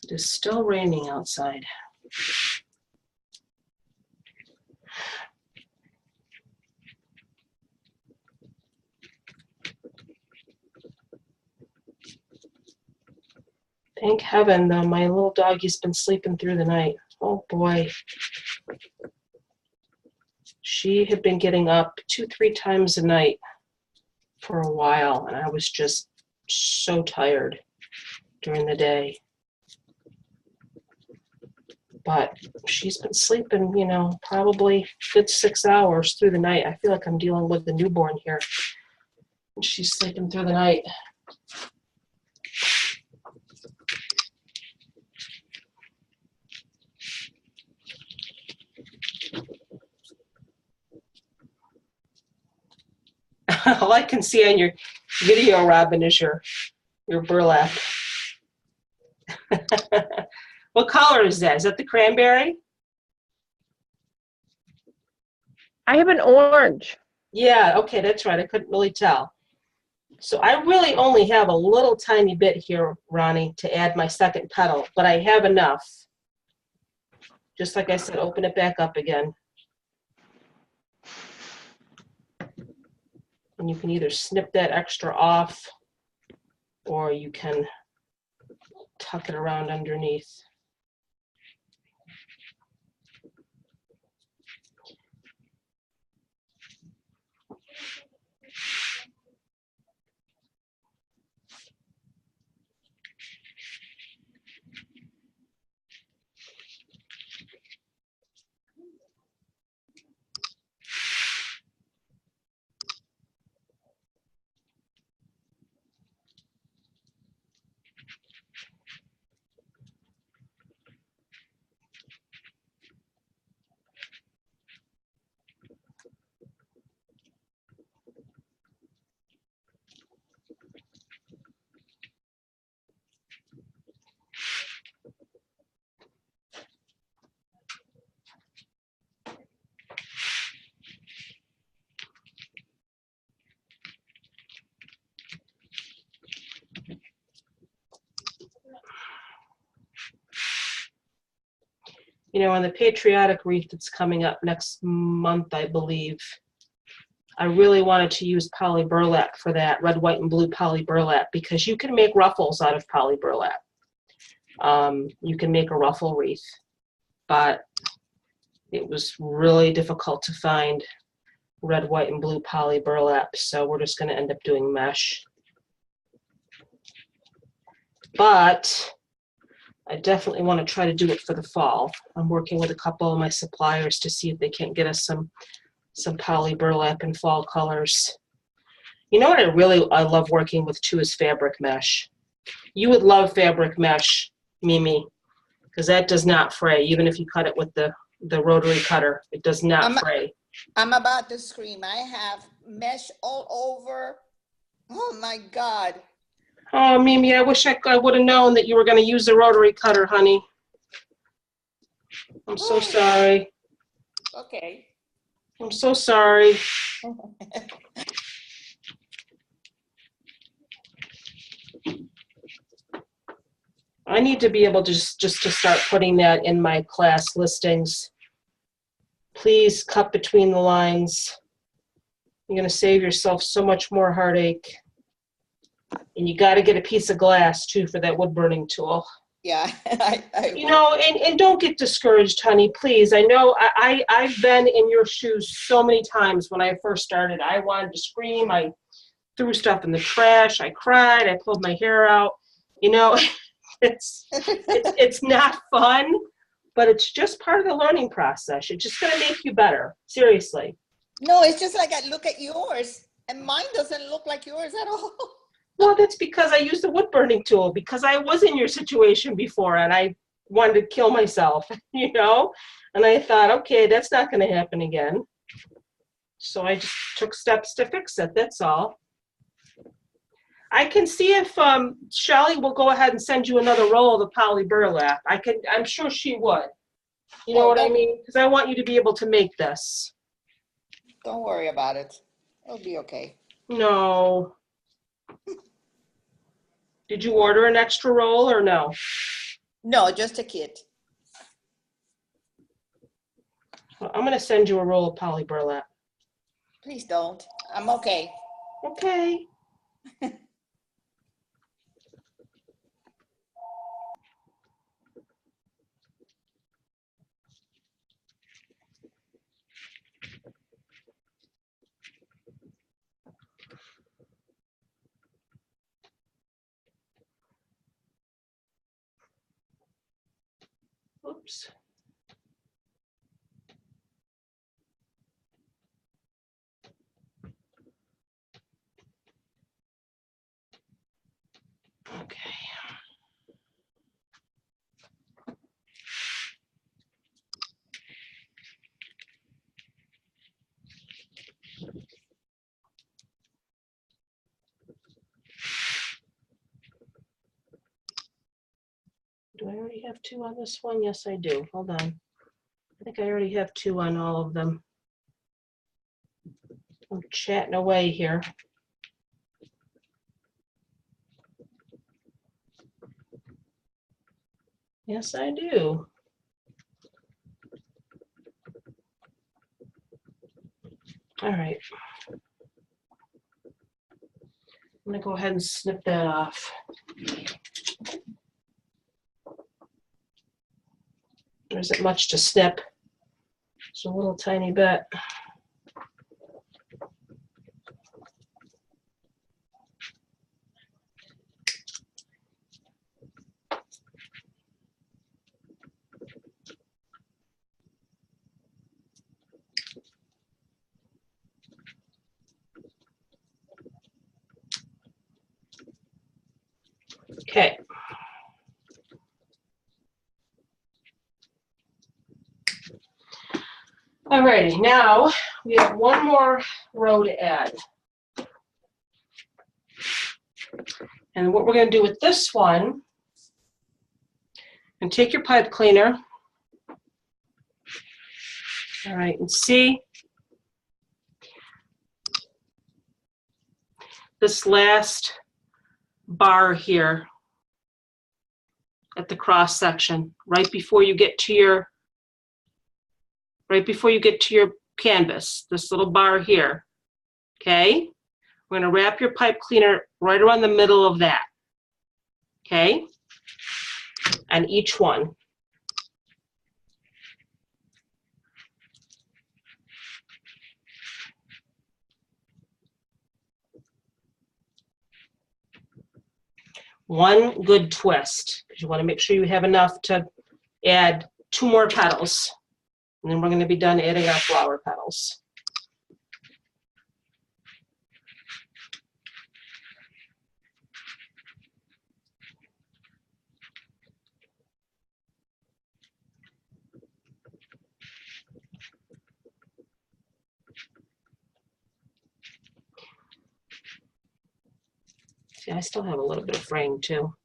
It is still raining outside. Thank heaven, though, my little doggy's been sleeping through the night. Oh boy. She had been getting up 2-3 times a night for a while, and I was just so tired during the day. But she's been sleeping, you know, probably good 6 hours through the night. I feel like I'm dealing with the newborn here. And she's sleeping through the night. All I can see on your video, Robin, is your burlap. What color is that? Is that the cranberry? I have an orange. Yeah, okay, that's right. I couldn't really tell. So I really only have a little tiny bit here, Ronnie, to add my second petal, but I have enough. Just like I said, open it back up again. And you can either snip that extra off, or you can tuck it around underneath. You know, on the patriotic wreath that's coming up next month, I believe, I really wanted to use poly burlap for that, red, white, and blue poly burlap, because you can make ruffles out of poly burlap. You can make a ruffle wreath, but it was really difficult to find red, white, and blue poly burlap, so we're just going to end up doing mesh. But I definitely want to try to do it for the fall. I'm working with a couple of my suppliers to see if they can't get us some poly burlap in fall colors. You know what I love working with too is fabric mesh. You would love fabric mesh, Mimi, because that does not fray, even if you cut it with the rotary cutter. It does not fray. I'm about to scream. I have mesh all over. Oh my God. Oh, Mimi, I wish I would have known that you were going to use the rotary cutter, honey. I'm so sorry. Okay. I'm so sorry. I need to be able to just to start putting that in my class listings. Please cut between the lines. You're going to save yourself so much more heartache. And you got to get a piece of glass too for that wood burning tool. Yeah. You know, and don't get discouraged, honey, please. I know I've been in your shoes so many times when I first started. I wanted to scream. I threw stuff in the trash. I cried. I pulled my hair out. You know, it's not fun, but it's just part of the learning process. It's just going to make you better. Seriously. No, it's just like I look at yours and mine doesn't look like yours at all. Well, that's because I used the wood burning tool, because I was in your situation before and I wanted to kill myself, you know? And I thought, okay, that's not going to happen again. So I just took steps to fix it, that's all. I can see if Shelly will go ahead and send you another roll of the poly burlap. I'm sure she would. You know what I mean? Because I want you to be able to make this. Don't worry about it. It'll be okay. No. Did you order an extra roll or no? No, just a kit. Well, I'm going to send you a roll of poly burlap. Please don't. I'm okay. Okay. Oops. Okay. already have 2 on this one? Yes, I do. Hold on. I think I already have 2 on all of them. I'm chatting away here. Yes, I do. All right. I'm gonna go ahead and snip that off. There isn't much to snip. It's a little tiny bit. Okay. Alrighty, now we have one more row to add. And what we're going to do with this one, and take your pipe cleaner. All right, and see this last bar here at the cross section, right before you get to your canvas, this little bar here, okay? We're gonna wrap your pipe cleaner right around the middle of that, okay? And each one. One good twist, because you wanna make sure you have enough to add 2 more petals. And then we're gonna be done adding our flower petals. See, I still have a little bit of fraying too.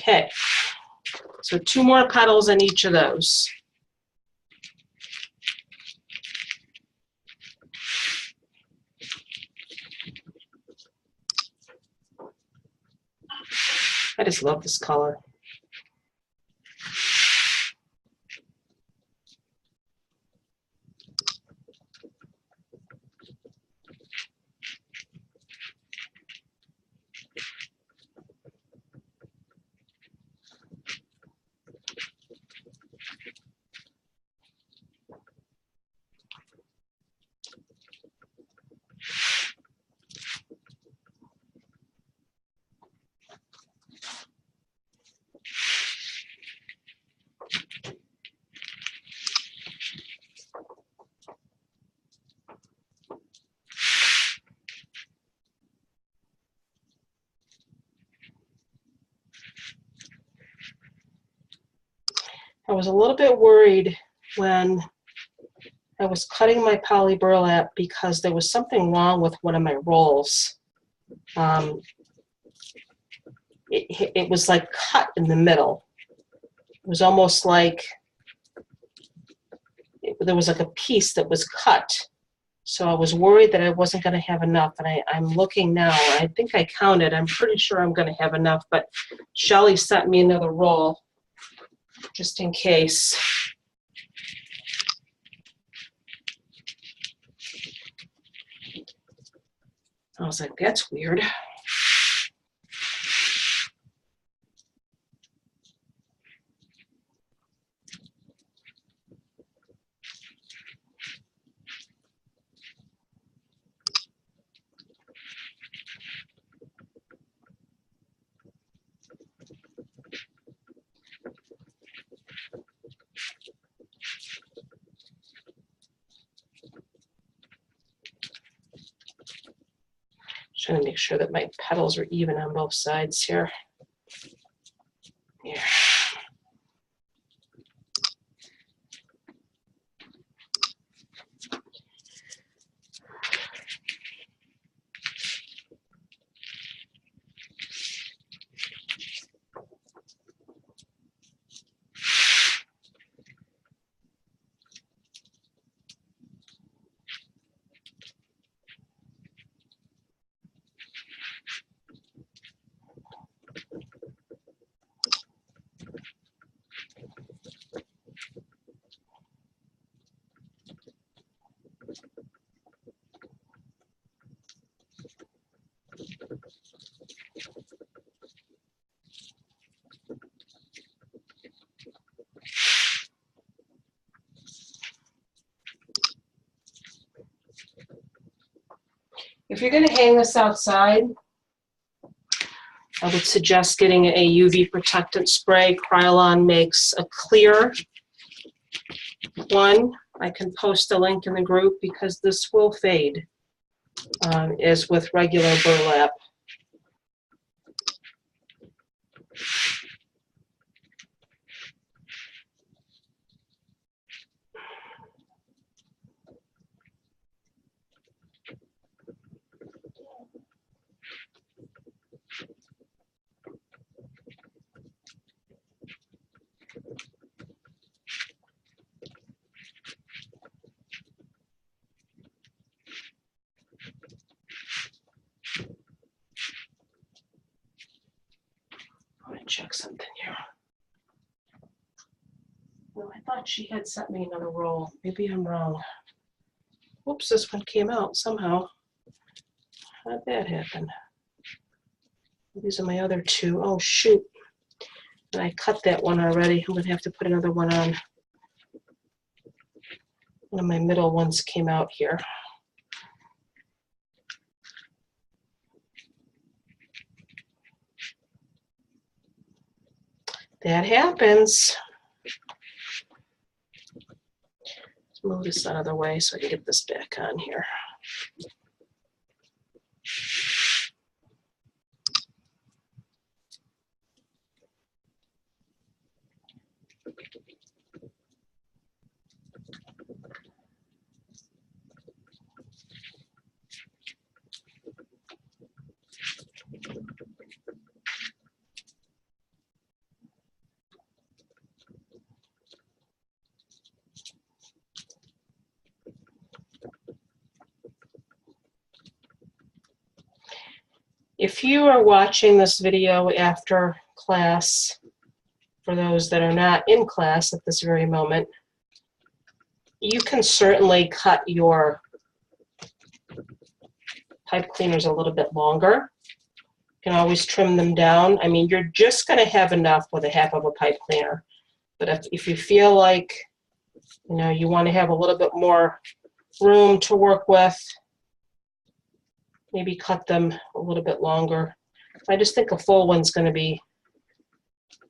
Okay, so 2 more petals in each of those. I just love this color. I was a little bit worried when I was cutting my poly burlap because there was something wrong with one of my rolls. It was like cut in the middle. It was almost like there was like a piece that was cut. So I was worried that I wasn't going to have enough, and I'm looking now. I think I counted. I'm pretty sure I'm going to have enough, but Shelly sent me another roll just in case. I was like, that's weird. Trying to make sure that my petals are even on both sides here. Yeah. If you're going to hang this outside, I would suggest getting a UV protectant spray. Krylon makes a clear one. I can post a link in the group because this will fade, as with regular burlap. I want to check something here. Well, I thought she had sent me another roll. Maybe I'm wrong. Whoops, this one came out somehow. How did that happen? These are my other two. Oh, shoot. And I cut that one already. I'm going to have to put another one on. One of my middle ones came out here. That happens. Let's move this out of the way so I can get this back on here. If you are watching this video after class, for those that are not in class at this very moment, you can certainly cut your pipe cleaners a little bit longer. You can always trim them down. I mean, you're just going to have enough with a half of a pipe cleaner. But if you feel like, you know, you want to have a little bit more room to work with, maybe cut them a little bit longer. I just think a full one's going to be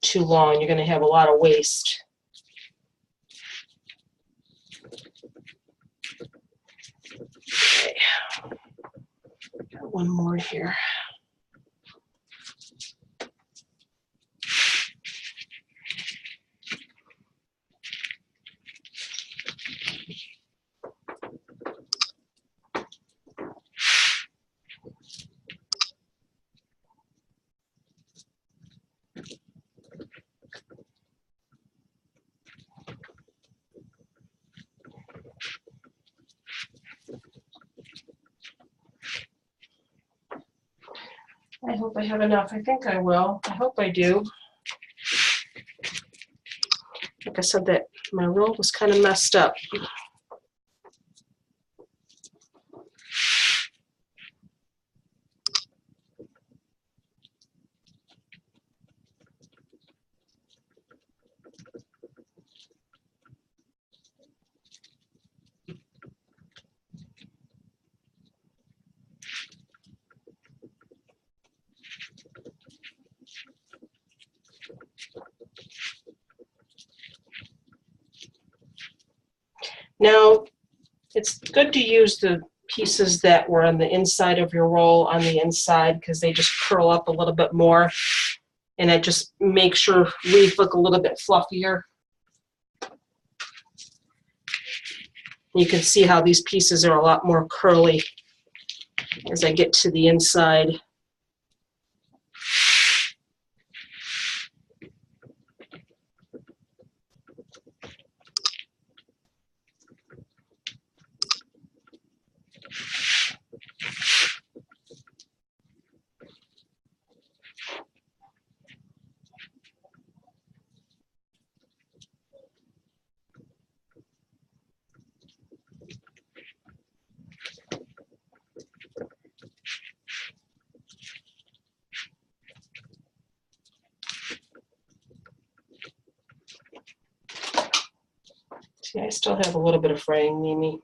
too long. You're going to have a lot of waste. Okay. Got one more here. I hope I have enough. I think I will. I hope I do. Like I said, that my roll was kind of messed up. Now, it's good to use the pieces that were on the inside of your roll on the inside because they just curl up a little bit more, and it just makes your wreath look a little bit fluffier. You can see how these pieces are a lot more curly as I get to the inside. See, I still have a little bit of fraying, Mimi.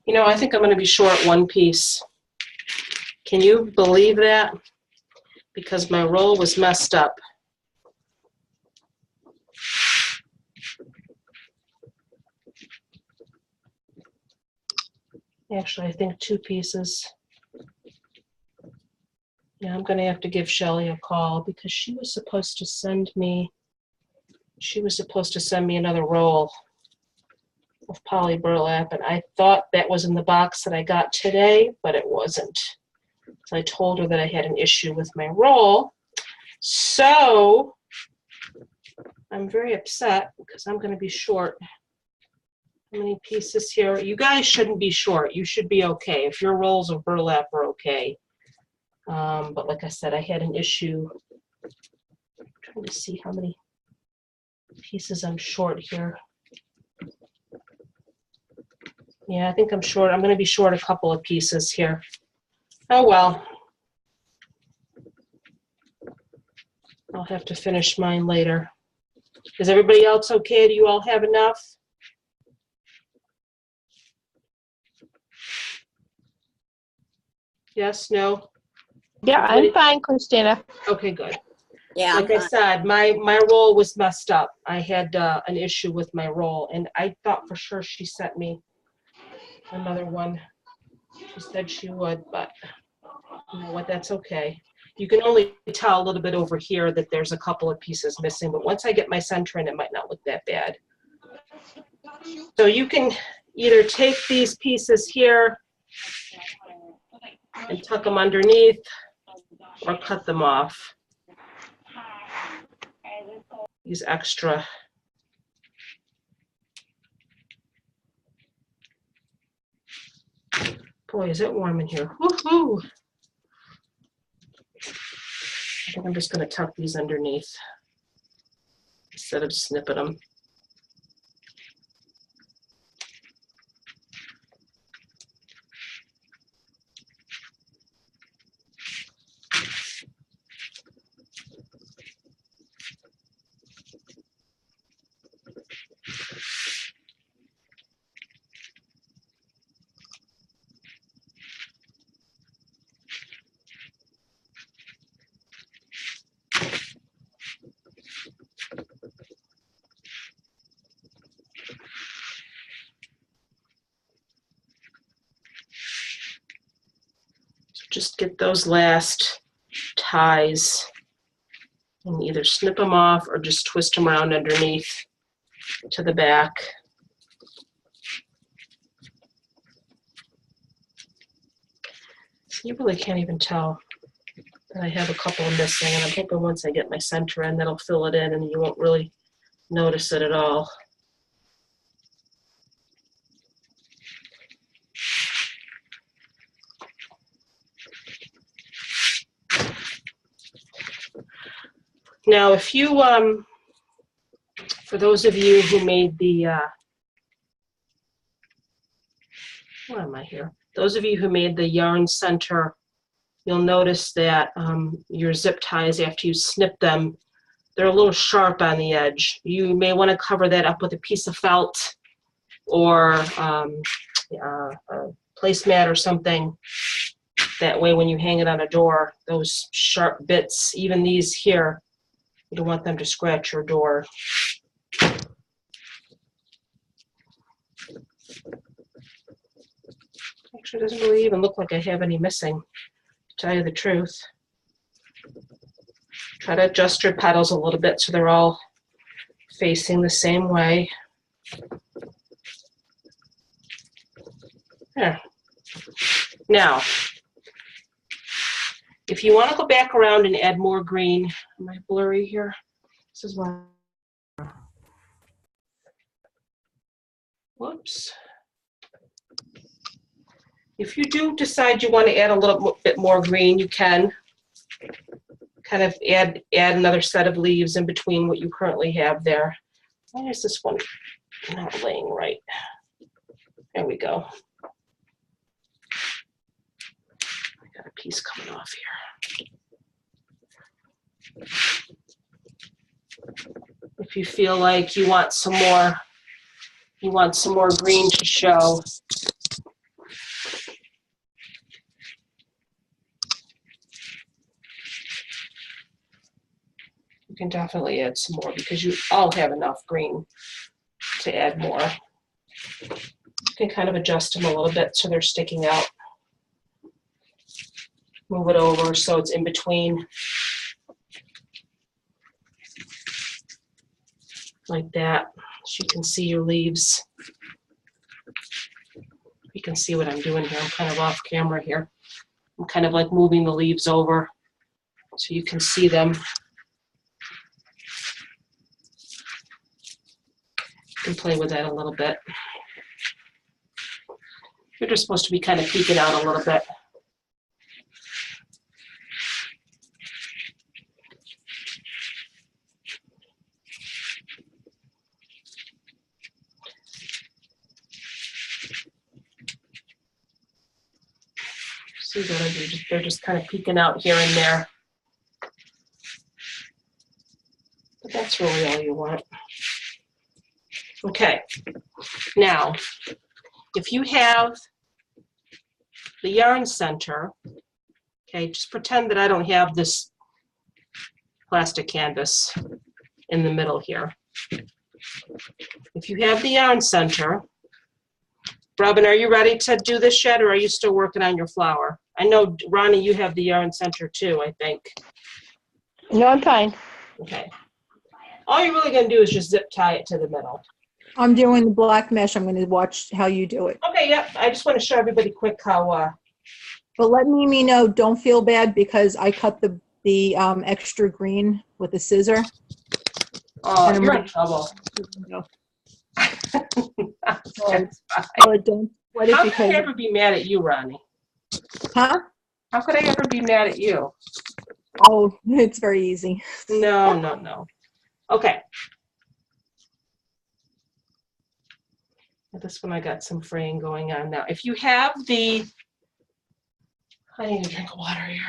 You know, I think I'm going to be short one piece. Can you believe that? Because my roll was messed up. Actually, I think 2 pieces. Yeah, I'm going to have to give Shelly a call because she was supposed to send me another roll of poly burlap, and I thought that was in the box that I got today, but it wasn't. So I told her that I had an issue with my roll. So I'm very upset because I'm going to be short. How many pieces here? You guys shouldn't be short. You should be okay. If your rolls of burlap are okay. But like I said, I had an issue. I'm trying to see how many pieces I'm short here. Yeah, I think I'm short. I'm going to be short a couple of pieces here. Oh well. I'll have to finish mine later. Is everybody else okay? Do you all have enough? Yes, no? Yeah, I'm fine, Christina. Okay, good. Yeah, Like I said, my roll was messed up. I had an issue with my roll, and I thought for sure she sent me another one. She said she would, but you know what, that's okay. You can only tell a little bit over here that there's a couple of pieces missing, but once I get my center in, it might not look that bad. So you can either take these pieces here and tuck them underneath or cut them off. These extra. Boy, is it warm in here. Woohoo! I think I'm just going to tuck these underneath instead of snipping them. just get those last ties and either snip them off or just twist them around underneath to the back. So you really can't even tell that I have a couple missing, and I'm hoping once I get my center in, that'll fill it in and you won't really notice it at all. Now, if you, for those of you who made the, where am I here? Those of you who made the yarn center, you'll notice that your zip ties, after you snip them, they're a little sharp on the edge. You may want to cover that up with a piece of felt or a placemat or something. That way when you hang it on a door, those sharp bits, even these here, you don't want them to scratch your door. Actually, it doesn't really even look like I have any missing, to tell you the truth. Try to adjust your petals a little bit so they're all facing the same way. There. Now, if you want to go back around and add more green, am I blurry here? This is why. Whoops. If you do decide you want to add a little bit more green, you can kind of add another set of leaves in between what you currently have there. Why is this one not laying right? There we go. I got a piece coming off here. If you feel like you want some more green to show, you can definitely add some more because you all have enough green to add more. You can kind of adjust them a little bit so they're sticking out. Move it over so it's in between. Like that, so you can see your leaves. You can see what I'm doing here. I'm kind of off camera here. I'm kind of like moving the leaves over so you can see them. You can play with that a little bit. You're just supposed to be kind of peeking out a little bit. See that they're just kind of peeking out here and there. But that's really all you want. Okay, now, if you have the yarn center, okay, just pretend that I don't have this plastic canvas in the middle here. If you have the yarn center, Robin, are you ready to do this yet, or are you still working on your flower? I know, Ronnie, you have the yarn center too, I think. No, I'm fine. Okay. All you're really going to do is just zip tie it to the middle. I'm doing the black mesh. I'm going to watch how you do it. Okay, yep. I just want to show everybody quick how. But let me know. Don't feel bad because I cut the extra green with a scissor. Oh, And you're I'm in trouble. No. That's fine. But don't sweat it How could I because. ever be mad at you, Ronnie? Huh? How could I ever be mad at you? Oh, it's very easy. No, no, no. Okay. This one I got some fraying going on now. If you have the, I need a drink of water here.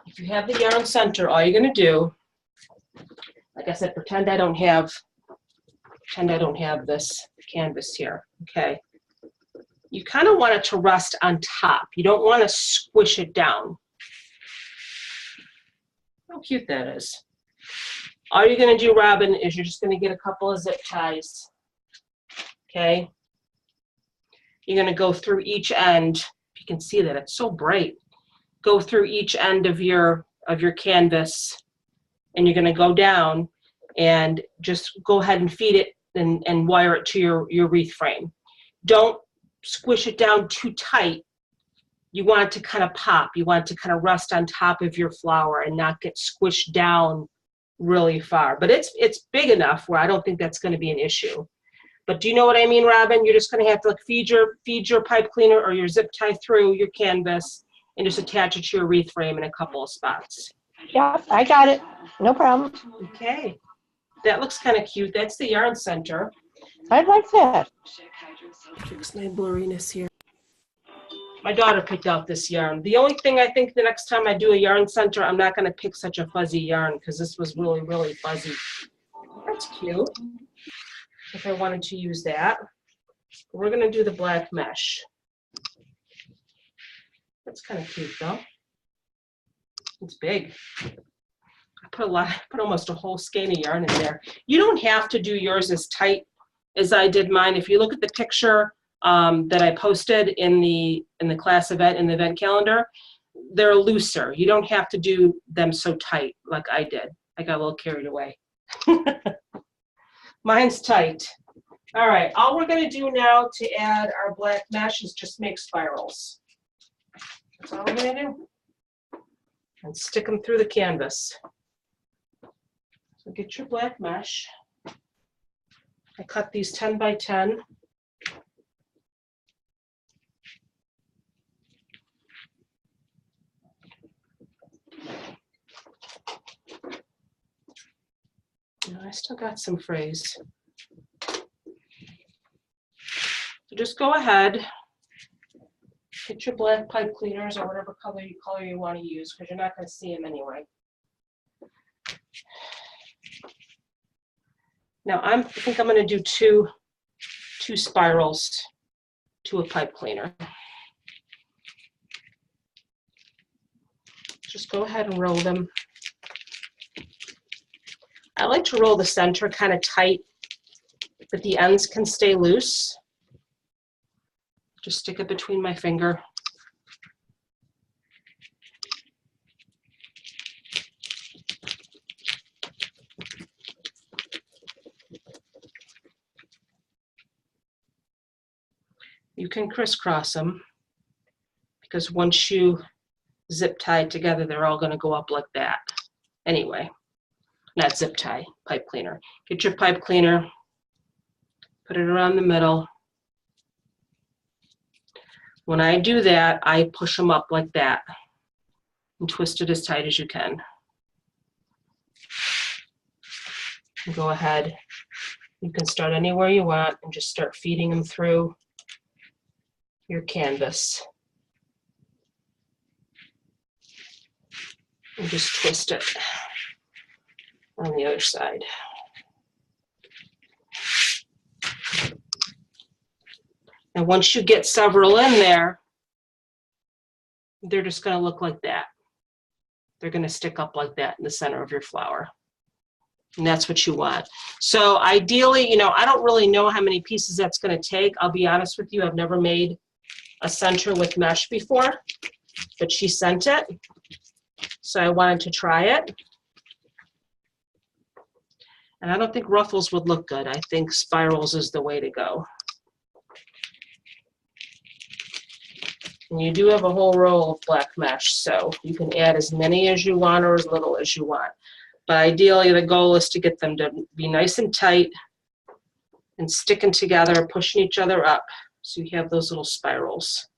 If you have the yarn center, all you're going to do, like I said, pretend I don't have this canvas here, okay? You kind of want it to rest on top. You don't want to squish it down. How cute that is. All you're going to do, Robin, is you're just going to get a couple of zip ties, okay? you're going to go through each end. You can see that it's so bright. Go through each end of your canvas, and you're going to go down and just go ahead and feed it and wire it to your wreath frame. Don't squish it down too tight. You want it to kind of pop. You want it to kind of rest on top of your flower and not get squished down really far. But it's big enough where I don't think that's going to be an issue. But do you know what I mean, Robin? You're just going to have to like feed your pipe cleaner or your zip tie through your canvas and just attach it to your wreath frame in a couple of spots. Yeah, I got it. No problem. Okay. That looks kind of cute. That's the yarn center. I like that. Fix my blurriness here. My daughter picked out this yarn. The only thing I think the next time I do a yarn center, I'm not going to pick such a fuzzy yarn because this was really, really fuzzy. That's cute. If I wanted to use that. We're going to do the black mesh. That's kind of cute though. It's big. I put almost a whole skein of yarn in there. You don't have to do yours as tight as I did mine. If you look at the picture that I posted in the class event, in the event calendar, they're looser. You don't have to do them so tight like I did. I got a little carried away. Mine's tight. All right, all we're gonna do now to add our black mesh is just make spirals. That's all we're gonna do. And stick them through the canvas. So get your black mesh. I cut these 10 by 10. I still got some frays. So just go ahead, get your black pipe cleaners or whatever color you want to use because you're not going to see them anyway. Now I think I'm going to do two spirals to a pipe cleaner. Just go ahead and roll them. I like to roll the center kind of tight, but the ends can stay loose. Just stick it between my finger. You can crisscross them because once you zip tie together, they're all going to go up like that. Anyway, not zip tie, pipe cleaner. Get your pipe cleaner, put it around the middle. When I do that, I push them up like that and twist it as tight as you can. And go ahead. You can start anywhere you want and just start feeding them through your canvas. And just twist it on the other side. And once you get several in there, they're just going to look like that. They're going to stick up like that in the center of your flower. And that's what you want. So ideally, you know, I don't really know how many pieces that's going to take. I'll be honest with you, I've never made a center with mesh before, but she sent it. So I wanted to try it. And I don't think ruffles would look good. I think spirals is the way to go. And you do have a whole roll of black mesh, so you can add as many as you want or as little as you want. But ideally, the goal is to get them to be nice and tight and sticking together, pushing each other up, so you have those little spirals.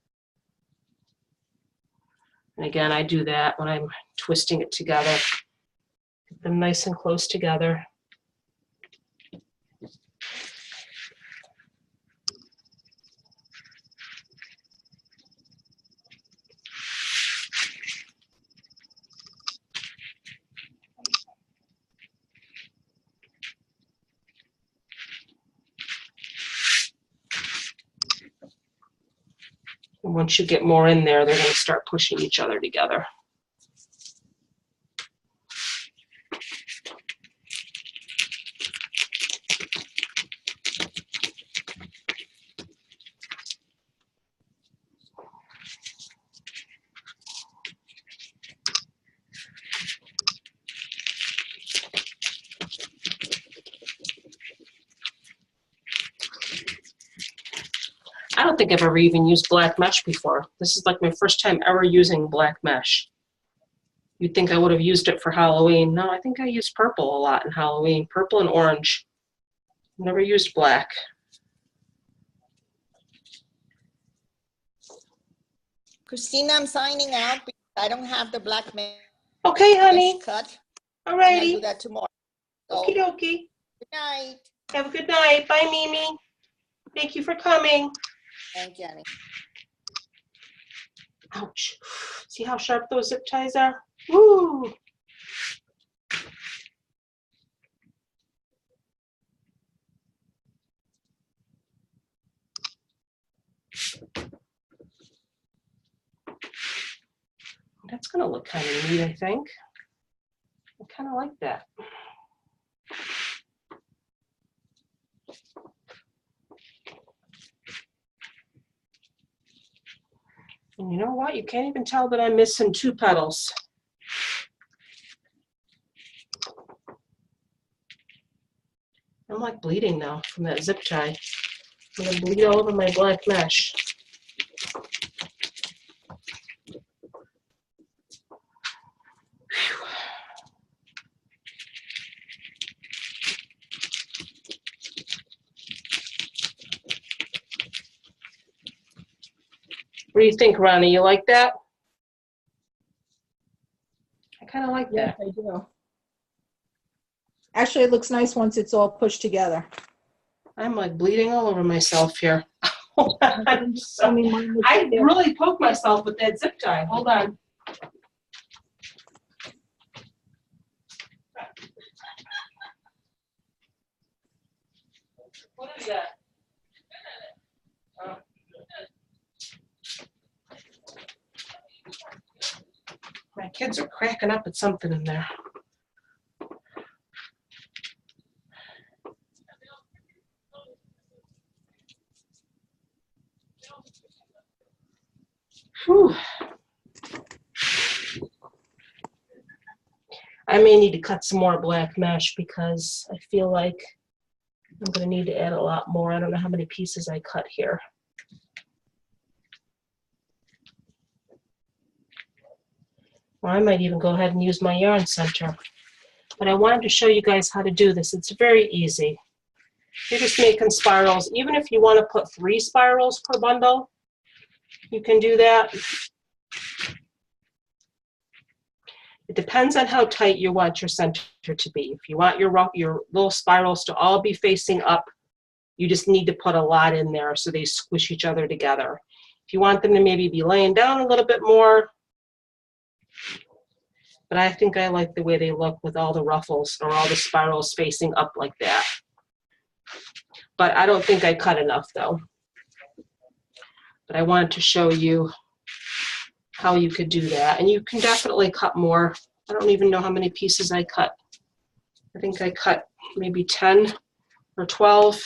And again, I do that when I'm twisting it together. Get them nice and close together. And once you get more in there, they're going to start pushing each other together. don't think I've ever even used black mesh before. This is like my first time ever using black mesh. You'd think I would have used it for Halloween. No, I think I used purple a lot in Halloween. Purple and orange. Never used black. Christina, I'm signing out because I don't have the black mesh Okay, honey. cut. All I do righty. that tomorrow. So, Okie dokie. good night. Have a good night. Bye, Mimi. Thank you for coming. Thank you, Annie. Ouch. See how sharp those zip ties are? Woo! That's gonna look kind of neat, I think. I kind of like that. And you know what? You can't even tell that I'm missing 2 petals. I'm like bleeding now from that zip tie. I'm gonna bleed all over my black mesh. Whew. What do you think, Ronnie? You like that? I kind of like Yes, that. I do. Actually, it looks nice once it's all pushed together. I'm like bleeding all over myself here. Hold on. I mean, mine looks I like that. really poked myself with that zip tie. Hold on. What is that? Oh. My kids are cracking up at something in there. Whew. I may need to cut some more black mesh because I feel like I'm going to need to add a lot more. I don't know how many pieces I cut here. Or I might even go ahead and use my yarn center. But I wanted to show you guys how to do this. It's very easy. You're just making spirals. Even if you want to put 3 spirals per bundle, you can do that. It depends on how tight you want your center to be. If you want your little spirals to all be facing up, you just need to put a lot in there so they squish each other together. If you want them to maybe be laying down a little bit more, but I think I like the way they look with all the ruffles or all the spirals facing up like that. But I don't think I cut enough though. But I wanted to show you how you could do that. And you can definitely cut more. I don't even know how many pieces I cut. I think I cut maybe 10 or 12.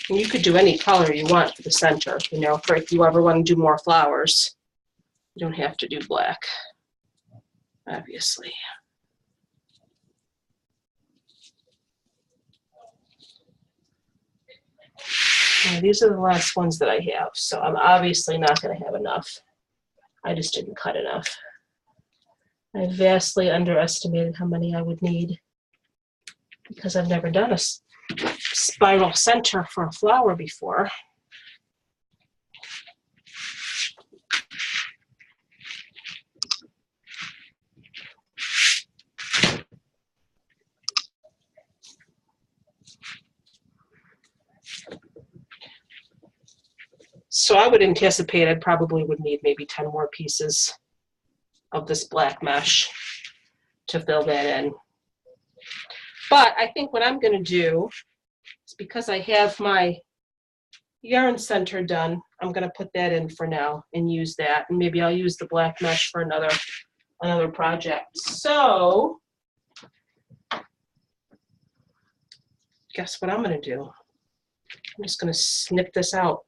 And you could do any color you want for the center, you know, for if you ever want to do more flowers. You don't have to do black, obviously. Now, these are the last ones that I have, so I'm obviously not going to have enough. I just didn't cut enough. I vastly underestimated how many I would need because I've never done a spiral center for a flower before. So I would anticipate I probably would need maybe 10 more pieces of this black mesh to fill that in. But I think what I'm going to do is, because I have my yarn center done, I'm going to put that in for now and use that. And maybe I'll use the black mesh for another project. So guess what I'm going to do? I'm just going to snip this out.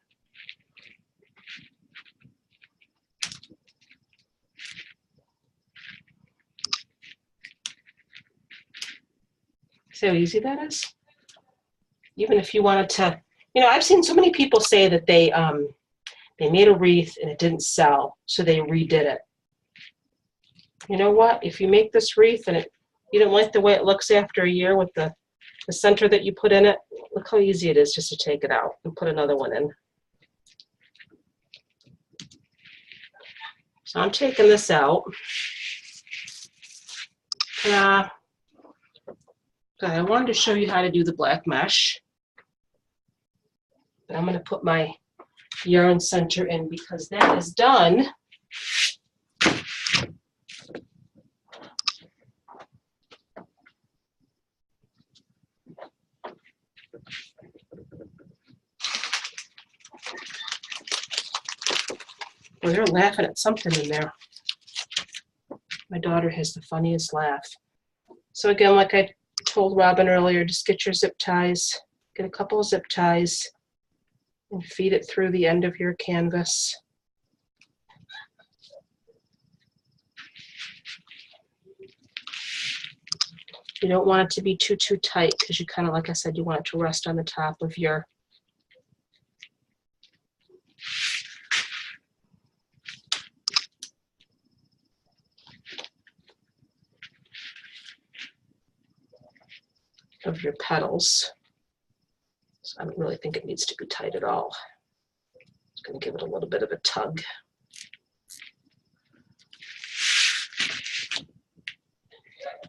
See how easy that is? Even if you wanted to, I've seen so many people say that they made a wreath and it didn't sell, so they redid it. You know what? If you make this wreath and you don't like the way it looks after a year with the center that you put in it, look how easy it is just to take it out and put another one in. So I'm taking this out. I wanted to show you how to do the black mesh. But I'm going to put my yarn center in because that is done. Well, they're laughing at something in there. My daughter has the funniest laugh. So again, like I told Robin earlier, just get your zip ties, get a couple of zip ties, and feed it through the end of your canvas. You don't want it to be too tight because you kind of, like I said, you want it to rest on the top of your petals. So I don't really think it needs to be tight at all. Just going to give it a little bit of a tug.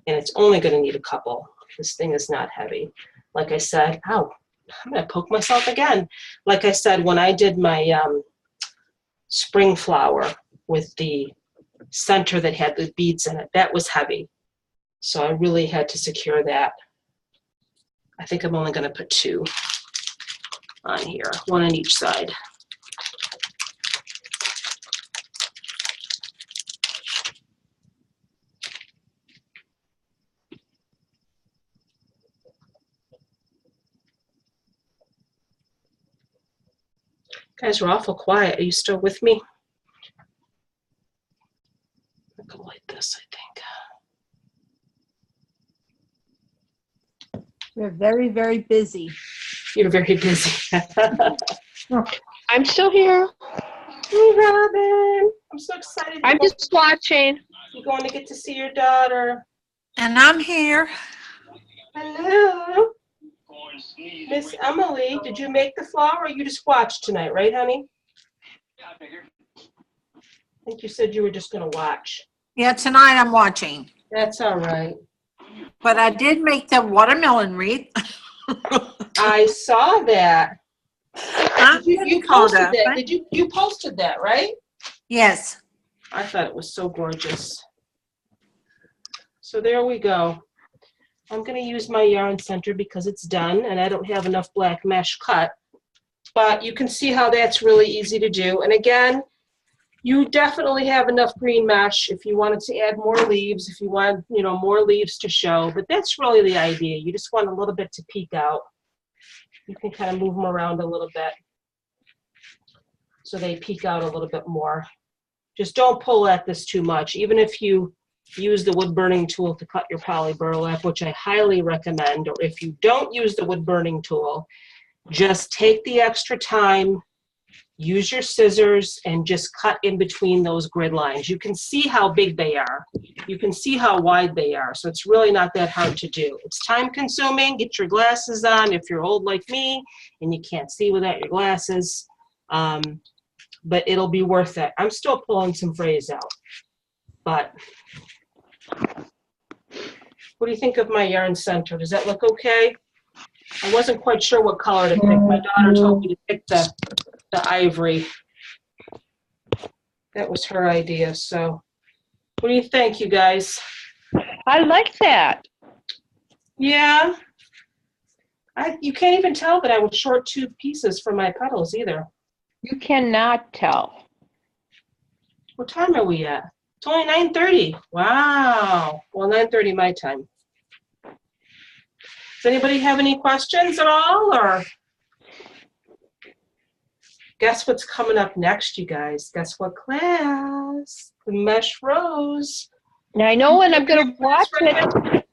And it's only going to need a couple. This thing is not heavy. Like I said, ow, I'm going to poke myself again. Like I said, when I did my spring flower with the center that had the beads in it, that was heavy. So I really had to secure that. I think I'm only going to put 2 on here, 1 on each side. Guys, we're awful quiet. Are you still with me? I'll go like this, I think. We're very, very busy. You're very busy. I'm still here. Hey, Robin. I'm so excited. I'm just watching. You're going to get to see your daughter. And I'm here. Hello. Miss Emily, did you make the flower or you just watched tonight, right, honey? I think you said you were just going to watch. Yeah, tonight I'm watching. That's all right. But I did make the watermelon wreath. I saw that. You posted that. Right? You posted that, right? Yes. I thought it was so gorgeous. So there we go. I'm going to use my yarn center because it's done and I don't have enough black mesh cut. But you can see how that's really easy to do. And again, you definitely have enough green mesh if you wanted to add more leaves, if you want, more leaves to show. But that's really the idea. You just want a little bit to peek out. You can kind of move them around a little bit so they peek out a little bit more. Just don't pull at this too much. Even if you use the wood burning tool to cut your poly burlap, which I highly recommend, or if you don't use the wood burning tool, just take the extra time, use your scissors, and just cut in between those grid lines. You can see how big they are. You can see how wide they are. So it's really not that hard to do. It's time consuming. Get your glasses on if you're old like me and you can't see without your glasses. But it'll be worth it. I'm still pulling some frays out. But what do you think of my yarn center? Does that look okay? I wasn't quite sure what color to pick. My daughter told me to pick the ivory. That was her idea. So what do you think, you guys? I like that. Yeah. You can't even tell that I would short 2 pieces for my petals either. You cannot tell. What time are we at? It's only 9:30. Wow. Well, 9:30 my time. Does anybody have any questions at all, or? Guess what's coming up next, you guys? Guess what class? The Mesh Rose. Now I know when I'm going to watch it.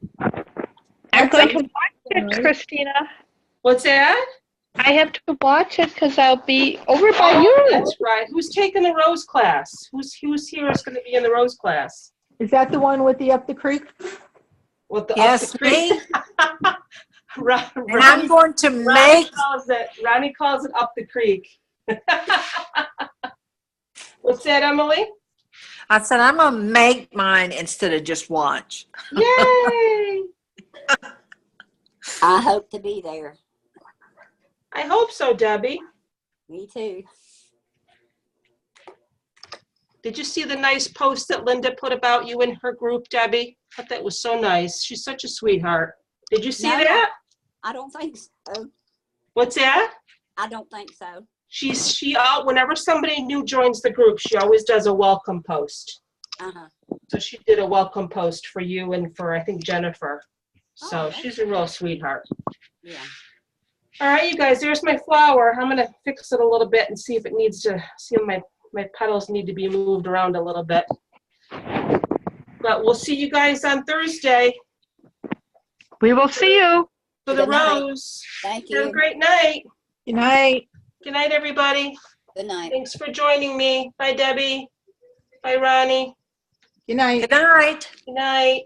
I'm going to watch it, Christina. What's that? I have to watch it because I'll be over by Oh, you. that's right. Who's taking the Rose class? Who's here is going to be in the Rose class? Is that the one with the up the creek? With the Yes, up the creek? me. And I'm going to make, Ronnie calls it up the creek. What's that, Emily? I said, I'm going to make mine instead of just watch. Yay! I hope to be there. I hope so, Debbie. Me too. Did you see the nice post that Linda put about you in her group, Debbie? I thought that was so nice. She's such a sweetheart. Did you see No. that? I don't think so. What's that? I don't think so. Whenever somebody new joins the group, she always does a welcome post. Uh-huh. So she did a welcome post for you and for, I think, Jennifer. So Oh, okay. she's a real sweetheart. Yeah. All right, you guys, there's my flower. I'm going to fix it a little bit and see if it needs to, see if my petals need to be moved around a little bit. But we'll see you guys on Thursday We will see you. for the Good night. rose. Thank Have a you. great night. Good night. Good night, everybody. Good night. Thanks for joining me. Bye, Debbie. Bye, Ronnie. Good night. Good night. Good night.